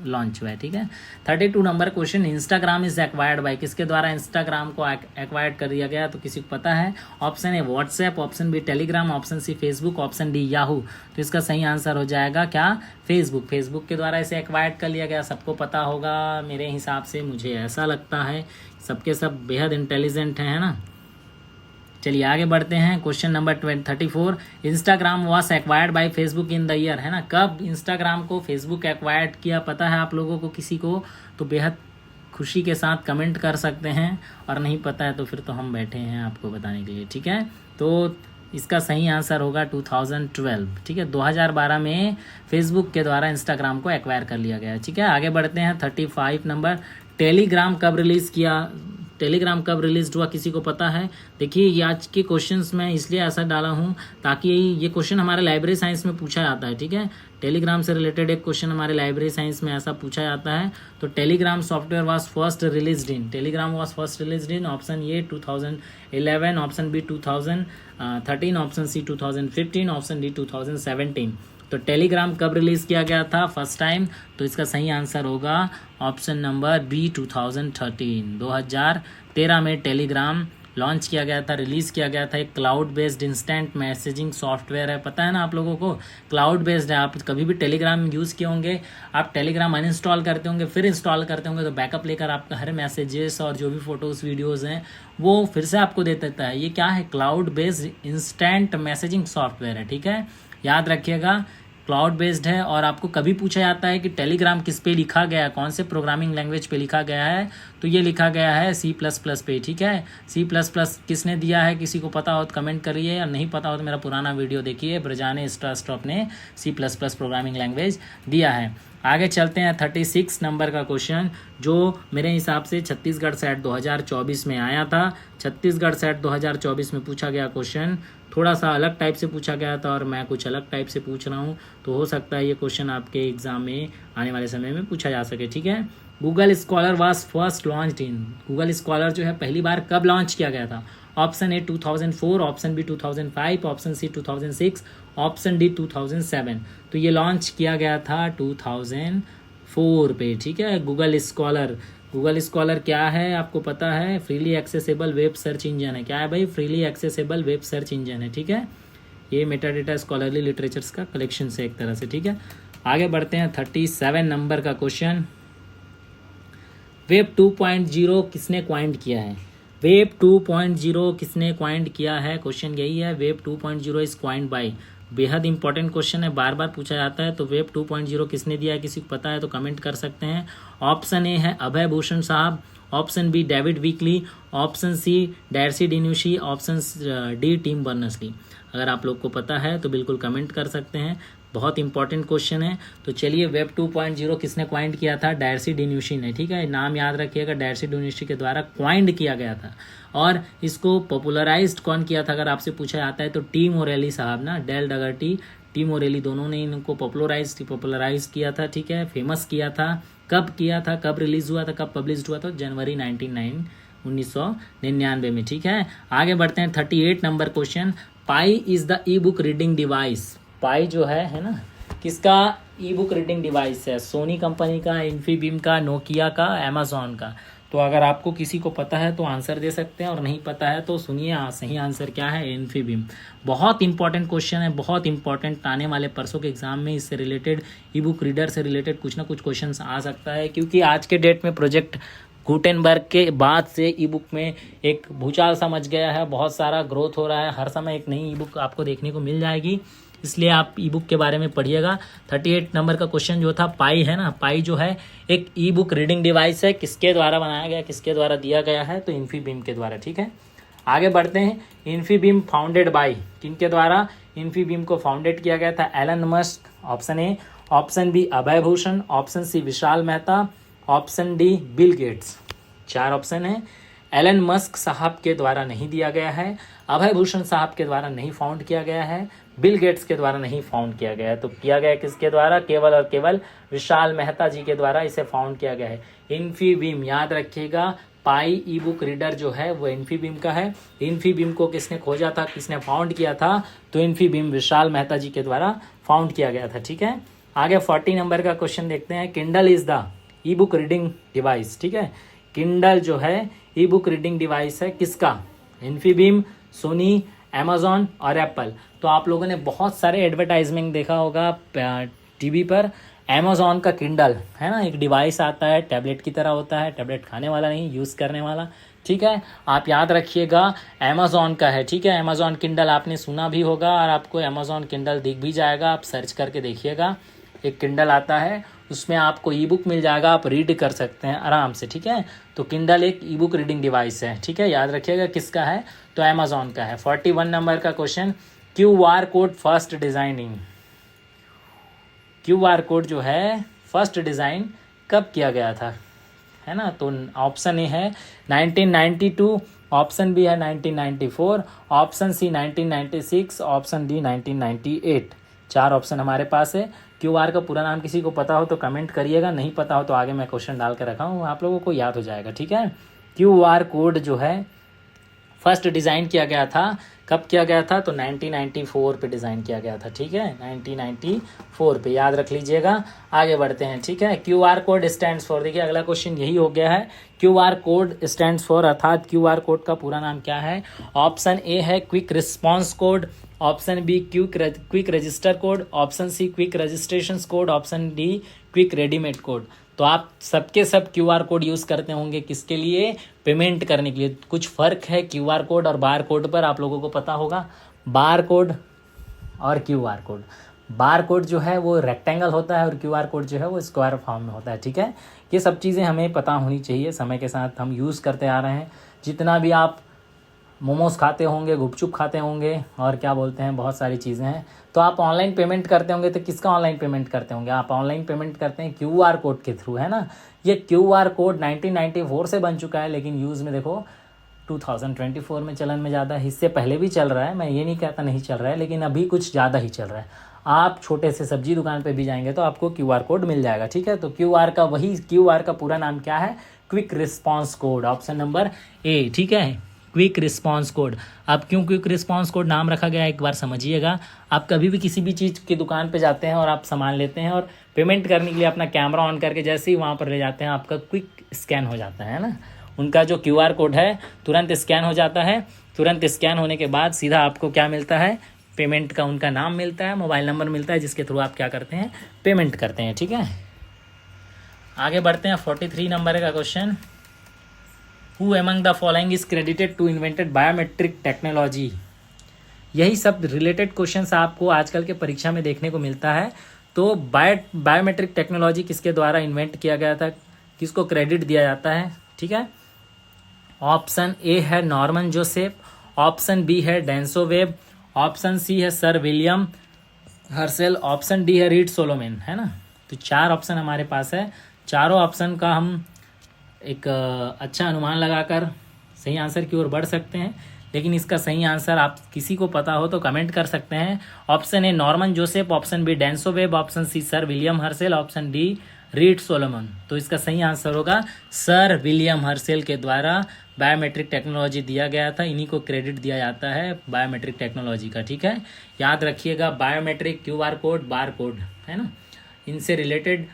लॉन्च हुआ है, ठीक है। 32 number question, Instagram is acquired bye, किसके द्वारा इंस्टाग्राम को एक्वायर्ड कर दिया गया? तो किसी को पता है? Option A WhatsApp, option B Telegram, option C Facebook, option D Yahoo. तो इसका सही आंसर हो जाएगा क्या? फेसबुक। फेसबुक के द्वारा इसे एक्वायर्ड कर लिया गया, सबको पता होगा मेरे हिसाब से, मुझे ऐसा लगता है। सबके सब बेहद इंटेलिजेंट हैं, है ना। चलिए आगे बढ़ते हैं। Question number 34, Instagram was acquired by Facebook in the year, है ना। कब इंस्टाग्राम को फेसबुक एक्वायर्ड किया, पता है आप लोगों को किसी को? तो बेहद खुशी के साथ कमेंट कर सकते हैं, और नहीं पता है तो फिर तो हम बैठे हैं आपको बताने के लिए, ठीक है। तो इसका सही आंसर होगा 2012, ठीक है। 2012 में फेसबुक के द्वारा इंस्टाग्राम को एक्वायर कर लिया गया, ठीक है। आगे बढ़ते हैं 35 नंबर, टेलीग्राम कब रिलीज़ किया? टेलीग्राम कब रिलीज हुआ किसी को पता है? देखिए ये आज के क्वेश्चंस में इसलिए ऐसा डाला हूँ ताकि ये क्वेश्चन हमारे लाइब्रेरी साइंस में पूछा जाता है, ठीक है। टेलीग्राम से रिलेटेड एक क्वेश्चन हमारे लाइब्रेरी साइंस में ऐसा पूछा जाता है। तो Telegram software was first released in, Telegram was first released in, option A 2011, option B 2013, option C 2015, option D 2017। तो टेलीग्राम कब रिलीज़ किया गया था फर्स्ट टाइम? तो इसका सही आंसर होगा ऑप्शन नंबर बी 2013। 2013 में टेलीग्राम लॉन्च किया गया था, रिलीज़ किया गया था। एक cloud based instant messaging software है, पता है ना आप लोगों को, क्लाउड बेस्ड है। आप कभी भी टेलीग्राम यूज़ किए होंगे, आप टेलीग्राम अनइंस्टॉल करते होंगे फिर इंस्टॉल करते होंगे, तो बैकअप लेकर आपका हर मैसेजेस और जो भी फोटोज़ वीडियोज़ हैं वो फिर से आपको दे देता है। ये क्या है? Cloud based instant messaging software है, ठीक है, याद रखिएगा। क्लाउड बेस्ड है। और आपको कभी पूछा जाता है कि टेलीग्राम किस पे लिखा गया है, कौन से प्रोग्रामिंग लैंग्वेज पे लिखा गया है, तो ये लिखा गया है C++ पे, ठीक है। C++ किसने दिया है? किसी को पता हो तो कमेंट करिए, और नहीं पता हो तो मेरा पुराना वीडियो देखिए, ब्रजाने स्ट्रास्टॉप ने C++ प्रोग्रामिंग लैंग्वेज दिया है। आगे चलते हैं 36 नंबर का क्वेश्चन, जो मेरे हिसाब से छत्तीसगढ़ सेट 2024 में आया था। छत्तीसगढ़ सेट 2024 में पूछा गया क्वेश्चन थोड़ा सा अलग टाइप से पूछा गया था, और मैं कुछ अलग टाइप से पूछ रहा हूँ, तो हो सकता है ये क्वेश्चन आपके एग्जाम में आने वाले समय में पूछा जा सके, ठीक है। Google Scholar was first launched in, Google Scholar जो है पहली बार कब लॉन्च किया गया था? Option A 2004, option B 2005, option C 2006, option D 2007। तो ये लॉन्च किया गया था 2004 पे, ठीक है। गूगल स्कॉलर, गूगल स्कॉलर क्या है आपको पता है? Freely accessible web search engine है। क्या है भाई? Freely accessible web search engine है, ठीक है। ये मेटाडेटा स्कॉलरली लिटरेचर्स का कलेक्शन है एक तरह से, ठीक है। आगे बढ़ते हैं 37 नंबर का क्वेश्चन। वेब 2.0 किसने क्वाइंट किया है? वेब 2.0 किसने क्वाइंट किया है? क्वेश्चन यही है। वेब 2.0 इज क्वाइंट बाय, बेहद इंपॉर्टेंट क्वेश्चन है, बार बार पूछा जाता है। तो वेब 2.0 किसने दिया है? किसी को पता है तो कमेंट कर सकते हैं। ऑप्शन ए है Abhay Bhushan Sahab, option B David Weekly, option C Darcy DiNucci, option D Tim Berners-Lee. अगर आप लोग को पता है तो बिल्कुल कमेंट कर सकते हैं, बहुत इंपॉर्टेंट क्वेश्चन है। तो चलिए, वेब 2.0 किसने क्वाइंट किया था? डैर्सी डिन्यूशी ने, ठीक है। नाम याद रखिएगा, डैर्सी डिन्यूशी के द्वारा क्वाइंट किया गया था। और इसको पॉपुलराइज्ड कौन किया था अगर आपसे पूछा जाता है तो टीम ओरेली साहब ना, डेल डगर्टी, टीम ओरेली, दोनों ने इनको पॉपुलराइज किया था, ठीक है, फेमस किया था। कब किया था, कब रिलीज हुआ था, कब पब्लिश हुआ था? जनवरी 1999 में, ठीक है। आगे बढ़ते हैं 38 number question. Pi is the e book reading device. Pi जो है ना, किसका ई बुक रीडिंग डिवाइस है? सोनी कंपनी का, इन्फीबीम का, नोकिया का, अमेजॉन का। तो अगर आपको किसी को पता है तो आंसर दे सकते हैं, और नहीं पता है तो सुनिए, सही आंसर क्या है? इन्फीबीम। बहुत इंपॉर्टेंट क्वेश्चन है, बहुत इंपॉर्टेंट। आने वाले परसों के एग्जाम में इससे रिलेटेड, ई बुक रीडर से रिलेटेड कुछ ना कुछ क्वेश्चन आ सकता है, क्योंकि आज के डेट में प्रोजेक्ट गुटेनबर्ग के बाद से ई बुक में एक भूचाल सा मच गया है, बहुत सारा ग्रोथ हो रहा है, हर समय एक नई ई बुक आपको देखने को मिल जाएगी, इसलिए आप ई बुक के बारे में पढ़िएगा। 38 नंबर का क्वेश्चन जो था, पाई है ना, पाई जो है एक ई बुक रीडिंग डिवाइस है, किसके द्वारा बनाया गया, किसके द्वारा दिया गया है? तो इन्फीबीम के द्वारा, ठीक है। आगे बढ़ते हैं। इन्फीबीम फाउंडेड बाय, किनके द्वारा इन्फीबीम को फाउंडेड किया गया था? Elon Musk, option A, option B Abhay Bhushan, option C Vishal Mehta, option D Bill Gates. 4 option है। एलन मस्क साहब के द्वारा नहीं दिया गया है, अभय भूषण साहब के द्वारा नहीं फाउंड किया गया है, बिल गेट्स के द्वारा नहीं फाउंड किया गया है। तो किया गया किसके द्वारा? केवल और केवल विशाल मेहता जी के द्वारा इसे फाउंड किया गया है। इन्फीबीम, याद रखिएगा, पाई ई बुक रीडर जो है वो इन्फीबीम का है। इन्फीबीम को किसने खोजा था, किसने फाउंड किया था? तो इन्फीबीम विशाल मेहता जी के द्वारा फाउंड किया गया था, ठीक है। आगे 40 नंबर का क्वेश्चन देखते हैं। Kindle is the e book reading device, ठीक है। किंडल जो है ई बुक रीडिंग डिवाइस है किसका? इन्फीबीम, सोनी, अमेजॉन और एप्पल। तो आप लोगों ने बहुत सारे एडवर्टाइजमेंट देखा होगा टीवी पर। अमेजॉन का किंडल है ना, एक डिवाइस आता है, टैबलेट की तरह होता है, टैबलेट खाने वाला नहीं, यूज़ करने वाला, ठीक है। आप याद रखिएगा, अमेजॉन का है, ठीक है। अमेजॉन किंडल आपने सुना भी होगा, और आपको अमेजॉन किंडल दिख भी जाएगा, आप सर्च करके देखिएगा। एक किंडल आता है, उसमें आपको ई बुक मिल जाएगा, आप रीड कर सकते हैं आराम से, ठीक है। तो किंडल एक ई बुक रीडिंग डिवाइस है, ठीक है। याद रखिएगा किसका है? तो अमेजॉन का है। 41 नंबर का question. QR code first designing, QR code जो है फर्स्ट डिज़ाइन कब किया गया था, है ना? तो ऑप्शन ए है 1992, ऑप्शन बी है 1994, option C 1996, option D 1998। 4 option हमारे पास है। QR का पूरा नाम किसी को पता हो तो कमेंट करिएगा, नहीं पता हो तो आगे मैं क्वेश्चन डाल के रखा हूँ, आप लोगों को याद हो जाएगा, ठीक है। QR कोड जो है फर्स्ट डिज़ाइन किया गया था, कब किया गया था? तो 1994 पे डिज़ाइन किया गया था, ठीक है। 1994 पे, याद रख लीजिएगा। आगे बढ़ते हैं, ठीक है। QR कोड स्टैंड्स फॉर, देखिए अगला क्वेश्चन यही हो गया है। QR कोड स्टैंड्स फॉर, अर्थात QR कोड का पूरा नाम क्या है? ऑप्शन ए है quick response code, option B quick register code, option C quick registration code, option D quick readymade code. तो आप सबके सब QR कोड यूज़ करते होंगे किसके लिए? पेमेंट करने के लिए। कुछ फ़र्क है QR कोड और बार कोड पर, आप लोगों को पता होगा। बार कोड और QR कोड, बार कोड जो है वो रेक्टेंगल होता है और QR कोड जो है वो स्क्वायर फॉर्म में होता है, ठीक है। ये सब चीज़ें हमें पता होनी चाहिए, समय के साथ हम यूज़ करते आ रहे हैं। जितना भी आप मोमोज खाते होंगे, गुपचुप खाते होंगे, और क्या बोलते हैं, बहुत सारी चीज़ें हैं। तो आप ऑनलाइन पेमेंट करते होंगे, तो किसका ऑनलाइन पेमेंट करते होंगे? आप ऑनलाइन पेमेंट करते हैं QR कोड के थ्रू, है ना। ये QR कोड 1994 से बन चुका है, लेकिन यूज़ में देखो 2024 में चलन में ज़्यादा है। इससे पहले भी चल रहा है, मैं ये नहीं कहता नहीं चल रहा है, लेकिन अभी कुछ ज़्यादा ही चल रहा है। आप छोटे से सब्जी दुकान पे भी जाएंगे तो आपको QR कोड मिल जाएगा, ठीक है। तो QR का पूरा नाम क्या है? Quick response code, option number ए, ठीक है, क्विक रिस्पॉन्स कोड। अब क्यों क्विक रिस्पॉन्स कोड नाम रखा गया एक बार समझिएगा। आप कभी भी किसी भी चीज़ की दुकान पे जाते हैं और आप सामान लेते हैं और पेमेंट करने के लिए अपना कैमरा ऑन करके जैसे ही वहाँ पर ले जाते हैं आपका क्विक स्कैन हो जाता है ना। उनका जो QR कोड है तुरंत स्कैन हो जाता है। तुरंत स्कैन होने के बाद सीधा आपको क्या मिलता है? पेमेंट का उनका नाम मिलता है, मोबाइल नंबर मिलता है, जिसके थ्रू आप क्या करते हैं? पेमेंट करते हैं, ठीक है। आगे बढ़ते हैं 43 नंबर का question. Who among the following is credited to invented biometric technology. यही सब रिलेटेड क्वेश्चंस आपको आजकल के परीक्षा में देखने को मिलता है। तो बायोमेट्रिक टेक्नोलॉजी किसके द्वारा इन्वेंट किया गया था, किसको क्रेडिट दिया जाता है, ठीक है। ऑप्शन ए है नॉर्मन जोसेफ, ऑप्शन बी है डेंसो वेब, ऑप्शन सी है Sir William Herschel, option D है रीड सोलोमन, है ना। तो 4 ऑप्शन हमारे पास है। चारों ऑप्शन का हम एक अच्छा अनुमान लगाकर सही आंसर की ओर बढ़ सकते हैं, लेकिन इसका सही आंसर आप किसी को पता हो तो कमेंट कर सकते हैं। Option A Norman Joseph, option B Denso Wave, option C Sir William Herschel, option D Reed Solomon. तो इसका सही आंसर होगा सर विलियम हर्सेल के द्वारा बायोमेट्रिक टेक्नोलॉजी दिया गया था। इन्हीं को क्रेडिट दिया जाता है बायोमेट्रिक टेक्नोलॉजी का, ठीक है। याद रखिएगा biometric, QR code, bar code, है ना, इनसे रिलेटेड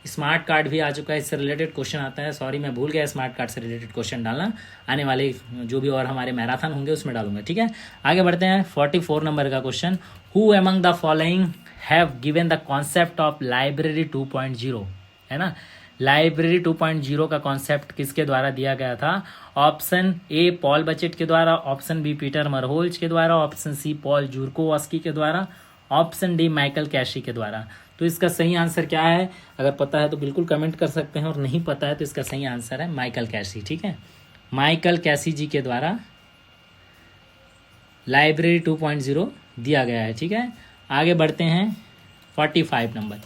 स्मार्ट कार्ड भी आ चुका है, इससे रिलेटेड क्वेश्चन आता है। सॉरी मैं भूल गया स्मार्ट कार्ड से रिलेटेड क्वेश्चन डालना, आने वाले जो भी और हमारे मैराथन होंगे उसमें डालूंगा, ठीक है। आगे बढ़ते हैं 44 नंबर का question. Who among the following have given the concept of library 2.0, है ना। लाइब्रेरी 2.0 का कॉन्सेप्ट किसके द्वारा दिया गया था? ऑप्शन ए पॉल बचेट के द्वारा, ऑप्शन बी पीटर मरहोल्ज के द्वारा, ऑप्शन सी पॉल जूरकोवस्की के द्वारा, ऑप्शन डी माइकल कैशी के द्वारा। तो इसका सही आंसर क्या है? अगर पता है तो बिल्कुल कमेंट कर सकते हैं, और नहीं पता है तो इसका सही आंसर है माइकल कैशी, ठीक है। माइकल कैशी जी के द्वारा लाइब्रेरी 2.0 दिया गया है, ठीक है। आगे बढ़ते हैं 45 number.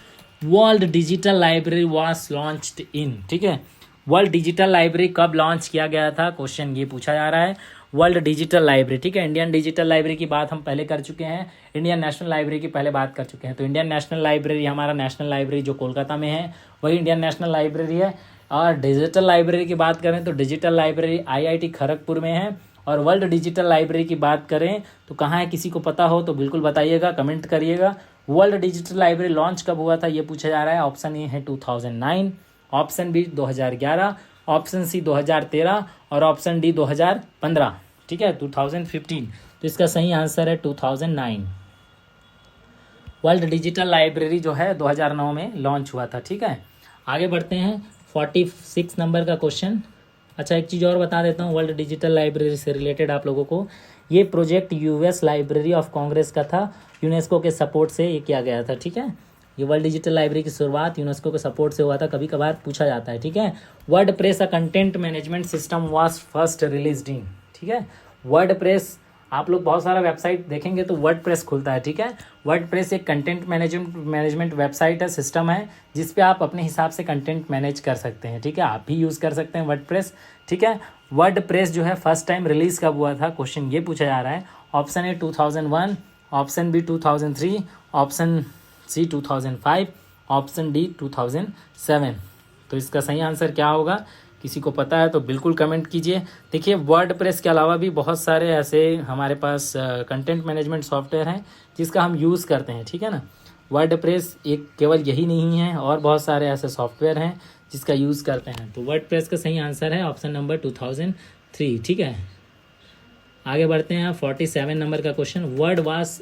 World digital library was launched in, ठीक है। वर्ल्ड डिजिटल लाइब्रेरी कब लॉन्च किया गया था, क्वेश्चन ये पूछा जा रहा है। वर्ल्ड डिजिटल लाइब्रेरी, ठीक है। इंडियन डिजिटल लाइब्रेरी की बात हम पहले कर चुके हैं, इंडियन नेशनल लाइब्रेरी की पहले बात कर चुके हैं। तो इंडियन नेशनल लाइब्रेरी हमारा नेशनल लाइब्रेरी जो कोलकाता में है वही इंडियन नेशनल लाइब्रेरी है। और डिजिटल लाइब्रेरी की बात करें तो डिजिटल लाइब्रेरी IIT खड़गपुर में है। और वर्ल्ड डिजिटल लाइब्रेरी की बात करें तो कहाँ है, किसी को पता हो तो बिल्कुल बताइएगा, कमेंट करिएगा। वर्ल्ड डिजिटल लाइब्रेरी लॉन्च कब हुआ था ये पूछा जा रहा है। ऑप्शन ए है 2009, ऑप्शन बी 2011, ऑप्शन सी 2013 और ऑप्शन डी 2015, ठीक है, 2015। तो इसका सही आंसर है 2009। वर्ल्ड डिजिटल लाइब्रेरी जो है 2009 में लॉन्च हुआ था, ठीक है। आगे बढ़ते हैं 46 नंबर का क्वेश्चन। अच्छा एक चीज़ और बता देता हूँ वर्ल्ड डिजिटल लाइब्रेरी से रिलेटेड आप लोगों को। ये project US library of Congress का था, यूनेस्को के सपोर्ट से ये किया गया था, ठीक है। ये वर्ल्ड डिजिटल लाइब्रेरी की शुरुआत यूनेस्को के सपोर्ट से हुआ था, कभी कभार पूछा जाता है, ठीक है। WordPress a content management system was first released इन, ठीक है। वर्डप्रेस, आप लोग बहुत सारा वेबसाइट देखेंगे तो वर्डप्रेस खुलता है, ठीक है। वर्डप्रेस एक कंटेंट मैनेजमेंट वेबसाइट है, सिस्टम है, जिस पे आप अपने हिसाब से कंटेंट मैनेज कर सकते हैं, ठीक है। आप भी यूज़ कर सकते हैं वर्डप्रेस, ठीक है। वर्डप्रेस जो है फर्स्ट टाइम रिलीज़ कब हुआ था, क्वेश्चन ये पूछा जा रहा है। Option A 2001, option B 2003, option C 2005, option D 2007। तो इसका सही आंसर क्या होगा, किसी को पता है तो बिल्कुल कमेंट कीजिए। देखिए वर्डप्रेस के अलावा भी बहुत सारे ऐसे हमारे पास कंटेंट मैनेजमेंट सॉफ्टवेयर हैं जिसका हम यूज़ करते हैं, ठीक है ना। वर्डप्रेस एक केवल यही नहीं है, और बहुत सारे ऐसे सॉफ्टवेयर हैं जिसका यूज़ करते हैं। तो वर्डप्रेस का सही आंसर है ऑप्शन नंबर 2003, ठीक है। आगे बढ़ते हैं 47 नंबर का question.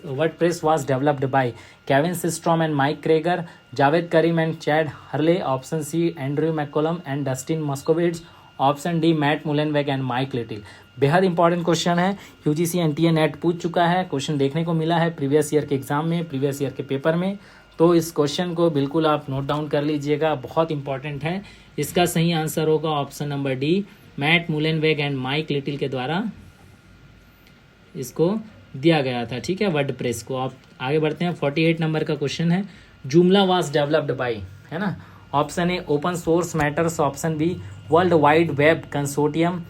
WordPress was developed by Kevin Systrom and Mike Krieger, Jawed Karim and Chad Hurley, option C Andrew McCollum and Dustin Moskovitz, option D Matt Mullenweg and Mike Little. बेहद इंपॉर्टेंट क्वेश्चन है, UGC NTA नेट पूछ चुका है, क्वेश्चन देखने को मिला है प्रीवियस ईयर के एग्जाम में, प्रीवियस ईयर के पेपर में। तो इस क्वेश्चन को बिल्कुल आप नोट डाउन कर लीजिएगा, बहुत इंपॉर्टेंट है। इसका सही आंसर होगा option number D, Matt Mullenweg and Mike Little के द्वारा इसको दिया गया था, ठीक है, वर्डप्रेस को। आप आगे बढ़ते हैं 48 नंबर का क्वेश्चन है। जुमला वाज डेवलप्ड बाय, है ना। Option A open source matters, option B world wide web consortium,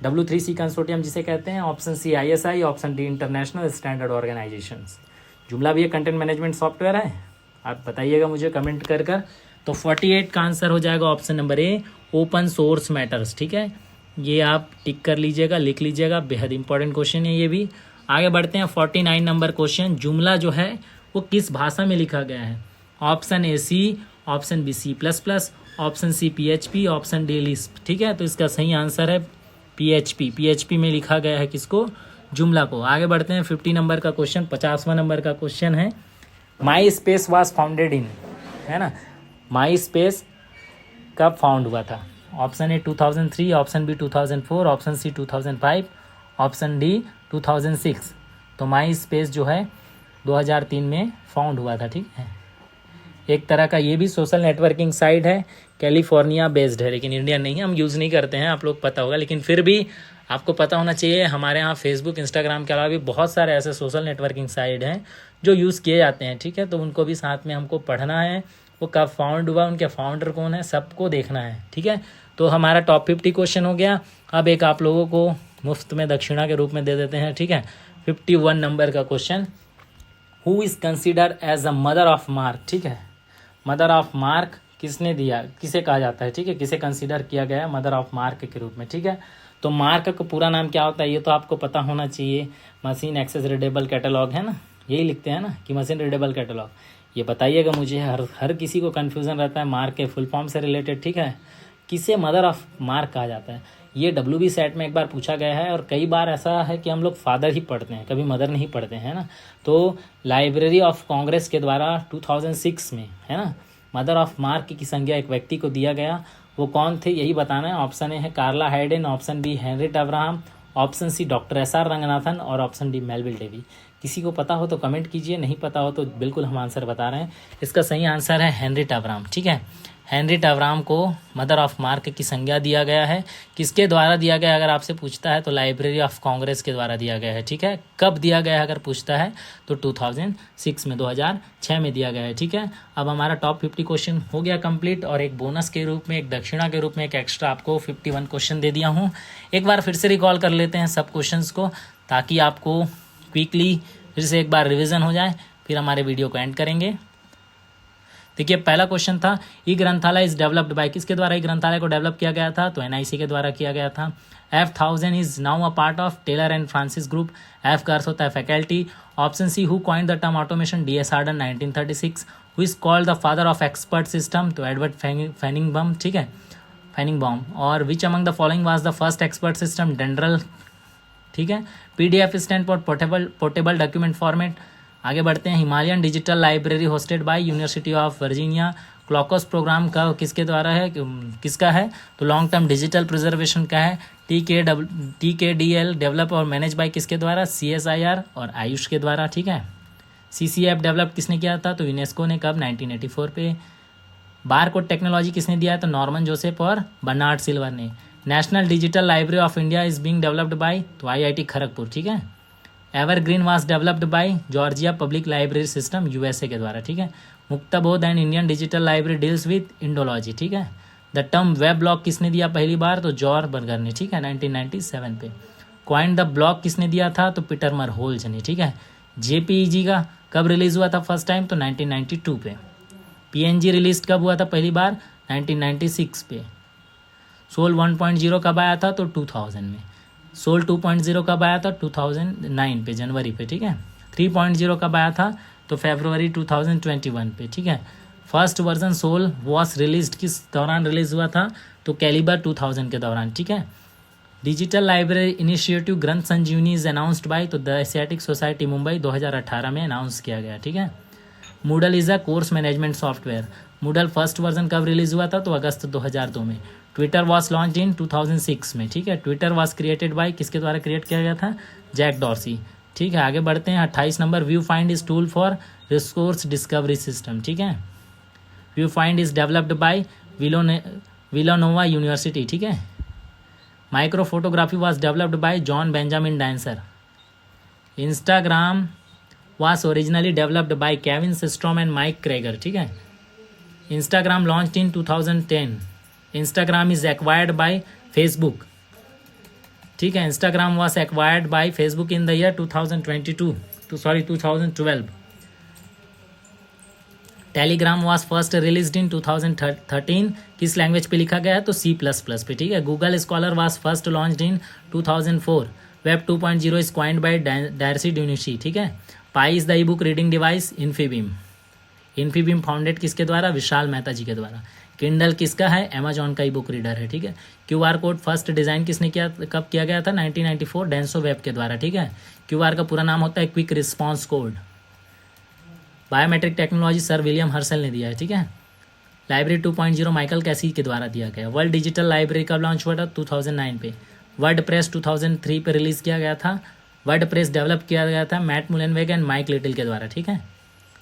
W3C consortium जिसे कहते हैं, option C ISI, option D international standard organisations. Joomla भी एक कंटेंट मैनेजमेंट सॉफ्टवेयर है, आप बताइएगा मुझे कमेंट कर कर। तो 48 का आंसर हो जाएगा ऑप्शन नंबर ए, ओपन सोर्स मैटर्स। ठीक है, ये आप टिक कर लीजिएगा, लिख लीजिएगा, बेहद इंपॉर्टेंट क्वेश्चन है ये भी। आगे बढ़ते हैं 49 नंबर क्वेश्चन, जुमला जो है वो किस भाषा में लिखा गया है? Option A C, option B C++, option C PHP, option D Lisp. ठीक है, तो इसका सही आंसर है PHP में लिखा गया है किसको? जुमला को। आगे बढ़ते हैं 50 नंबर का क्वेश्चन, 50वां नंबर का क्वेश्चन है, MySpace was founded in, है ना, माई स्पेस कब फाउंड हुआ था? Option A 2003, option B 2004, option C 2005, option D 2006। तो माई स्पेस जो है 2003 में फाउंड हुआ था। ठीक है, एक तरह का ये भी सोशल नेटवर्किंग साइट है, कैलिफोर्निया बेस्ड है, लेकिन इंडिया नहीं, हम यूज़ नहीं करते हैं, आप लोग पता होगा, लेकिन फिर भी आपको पता होना चाहिए। हमारे यहाँ फेसबुक, इंस्टाग्राम के अलावा भी बहुत सारे ऐसे सोशल नेटवर्किंग साइट हैं जो यूज़ किए जाते हैं। ठीक है, तो उनको भी साथ में हमको पढ़ना है, वो कब फाउंड हुआ, उनके फाउंडर कौन है, सबको देखना है। ठीक है, तो हमारा टॉप 50 क्वेश्चन हो गया। अब एक आप लोगों को मुफ्त में दक्षिणा के रूप में दे देते हैं। ठीक है, 51 नंबर का question, who is considered as a mother of MARC? ठीक है, मदर ऑफ मार्क किसने दिया, किसे कहा जाता है? ठीक है, किसे कंसीडर किया गया मदर ऑफ मार्क के रूप में? ठीक है, तो मार्क का पूरा नाम क्या होता है ये तो आपको पता होना चाहिए। मशीन एक्सेस रीडेबल कैटलॉग है ना, यही लिखते हैं ना कि मशीन रीडेबल कैटलॉग। ये बताइएगा मुझे, हर किसी को कन्फ्यूज़न रहता है मार्क के फुल फॉर्म से रिलेटेड। ठीक है, किसे मदर ऑफ मार्क कहा जाता है? ये WB सेट में एक बार पूछा गया है, और कई बार ऐसा है कि हम लोग फादर ही पढ़ते हैं, कभी मदर नहीं पढ़ते हैं ना। तो लाइब्रेरी ऑफ कांग्रेस के द्वारा 2006 में, है ना, मदर ऑफ मार्क की संज्ञा एक व्यक्ति को दिया गया। वो कौन थे यही बताना है। ऑप्शन ए है Carla Hayden, option B Henriette Abraham, option C doctor SR Ranganathan, और ऑप्शन डी मेलविल डेवी। किसी को पता हो तो कमेंट कीजिए, नहीं पता हो तो बिल्कुल हम आंसर बता रहे हैं। इसका सही आंसर है हेनरिट अब्राहम। ठीक है, हेनरिट अब्राहम को मदर ऑफ मार्क की संज्ञा दिया गया है। किसके द्वारा दिया गया अगर आपसे पूछता है तो लाइब्रेरी ऑफ कांग्रेस के द्वारा दिया गया है। ठीक है, कब दिया गया है अगर पूछता है तो 2006 में, 2006 में दिया गया है। ठीक है, अब हमारा टॉप 50 क्वेश्चन हो गया कंप्लीट, और एक बोनस के रूप में, एक दक्षिणा के रूप में एक एक्स्ट्रा आपको 51 क्वेश्चन दे दिया हूँ। एक बार फिर से रिकॉल कर लेते हैं सब क्वेश्चंस को, ताकि आपको क्विकली फिर से एक बार रिविज़न हो जाए, फिर हमारे वीडियो को एंड करेंगे। देखिए, पहला क्वेश्चन था, ई ग्रंथालय इज डेवलप्ड बाय, किसके द्वारा ई ग्रंथालय को डेवलप किया गया था? तो NIC के द्वारा किया गया था। F1000 is now a part of Taylor and Francis group. F का अर्थ होता है faculty. Option C, who coined the term automation? DS Arden 1936। Who is called the father of expert system? तो एडवर्ड फेनिंगबम। ठीक है, फेनिंगबॉम। और which among the following was the first expert system? Dendral. ठीक है, PDF stand for portable document format. आगे बढ़ते हैं, Himalayan digital library hosted bye university of Virginia. CLOCKSS program का किसके द्वारा है, किसका है? तो लॉन्ग टर्म डिजिटल प्रिजर्वेशन का है। TKDL डेवलप और मैनेज बाय किसके द्वारा? CSIR और आयुष के द्वारा। ठीक है, CCF डेवलप किसने किया था? तो यूनेस्को ने। कब? 1984 पे। बार कोड टेक्नोलॉजी किसने दिया है? तो नॉर्मन जोसेफ और बर्नार्ड सिल्वर ने। National digital library of India is being developed by, तो IIT खड़गपुर। ठीक है, Evergreen was developed by Georgia public library system, USA के द्वारा। ठीक है, Muktabodh and Indian digital library deals with Indology. ठीक है, द टर्म वेब ब्लॉग किसने दिया पहली बार? तो जॉर्ज बर्गर ने। ठीक है, 1997 पे। क्वाइन द ब्लॉग किसने दिया था? तो पीटर मरहोल्ज ने। ठीक है, JPEG का कब रिलीज हुआ था फर्स्ट टाइम? तो 1992 पे। PNG रिलीज कब हुआ था पहली बार? 1996 पे। सोल 1.0 कब आया था? तो 2000 में। सोल 2.0 कब आया था? 2009 पे, जनवरी पे। ठीक है, 3.0 कब आया था? तो फरवरी 2021 पे। ठीक है, first version Solr was released किस दौरान रिलीज हुआ था? तो कैलिबर 2000 के दौरान। ठीक है, डिजिटल लाइब्रेरी इनिशिएटिव ग्रंथ संजीवनी इज अनाउंस्ड बाय, तो द एशियाटिक सोसाइटी मुंबई 2018 में अनाउंस किया गया। ठीक है, Moodle is a course management software. Moodle first version कब रिलीज हुआ था? तो अगस्त 2002 में। ट्विटर वॉज लॉन्च इन 2006 में। ठीक है, ट्विटर वॉज क्रिएटेड बाय, किसके द्वारा क्रिएट किया गया था? Jack Dorsey. ठीक है, आगे बढ़ते हैं 28 number, view find is tool for resource discovery system. ठीक है, view find is developed by Villanova university. ठीक है, micro photography was developed by John Benjamin Dancer. Instagram was originally developed by Kevin Systrom and Mike Krieger. ठीक है, Instagram launched in 2010। Instagram is acquired by Facebook. ठीक है, Instagram was acquired by Facebook in the year 2012। Telegram was first released इन 2013, किस लैंग्वेज पे लिखा गया है? तो C++ पे, ठीक है। Google Scholar was first launched in 2004, web 2.0 is coined by Darcy DiNucci, ठीक है। Pi is the e book reading device, Infibeam. Infibeam founded किसके द्वारा? विशाल मेहता जी के द्वारा। किंडल किसका है? अमेजॉन का ई बुक रीडर है, ठीक है। QR कोड फर्स्ट डिज़ाइन किसने किया, कब किया गया था? 1994, डेंसो वेब के द्वारा, ठीक है। QR का पूरा नाम होता है quick response code. Biometric technology sir William Herschel ने दिया है, ठीक है। लाइब्रेरी 2.0 माइकल कैसी के द्वारा दिया गया। वर्ल्ड डिजिटल लाइब्रेरी कब लॉन्च हुआ था? 2009 पे। वर्डप्रेस 2003 पे रिलीज़ किया गया था। वर्डप्रेस डेवलप किया गया था Matt Mullenweg and Mike Little के द्वारा, ठीक है।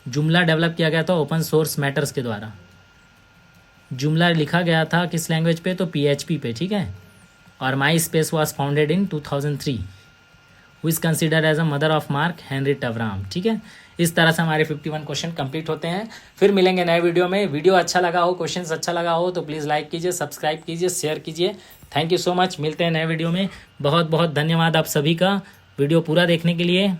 जुमला डेवलप किया गया था ओपन सोर्स मैटर्स के द्वारा। जुमला लिखा गया था किस लैंग्वेज पे? तो PHP पे, ठीक है। और MySpace was founded in 2003, who is considered as a mother of MARC Henriette Avram, ठीक है। इस तरह से हमारे 51 क्वेश्चन कंप्लीट होते हैं। फिर मिलेंगे नए वीडियो में। वीडियो अच्छा लगा हो, क्वेश्चन अच्छा लगा हो तो प्लीज़ लाइक कीजिए, सब्सक्राइब कीजिए, शेयर कीजिए। Thank you so much. मिलते हैं नए वीडियो में। बहुत बहुत धन्यवाद आप सभी का वीडियो पूरा देखने के लिए।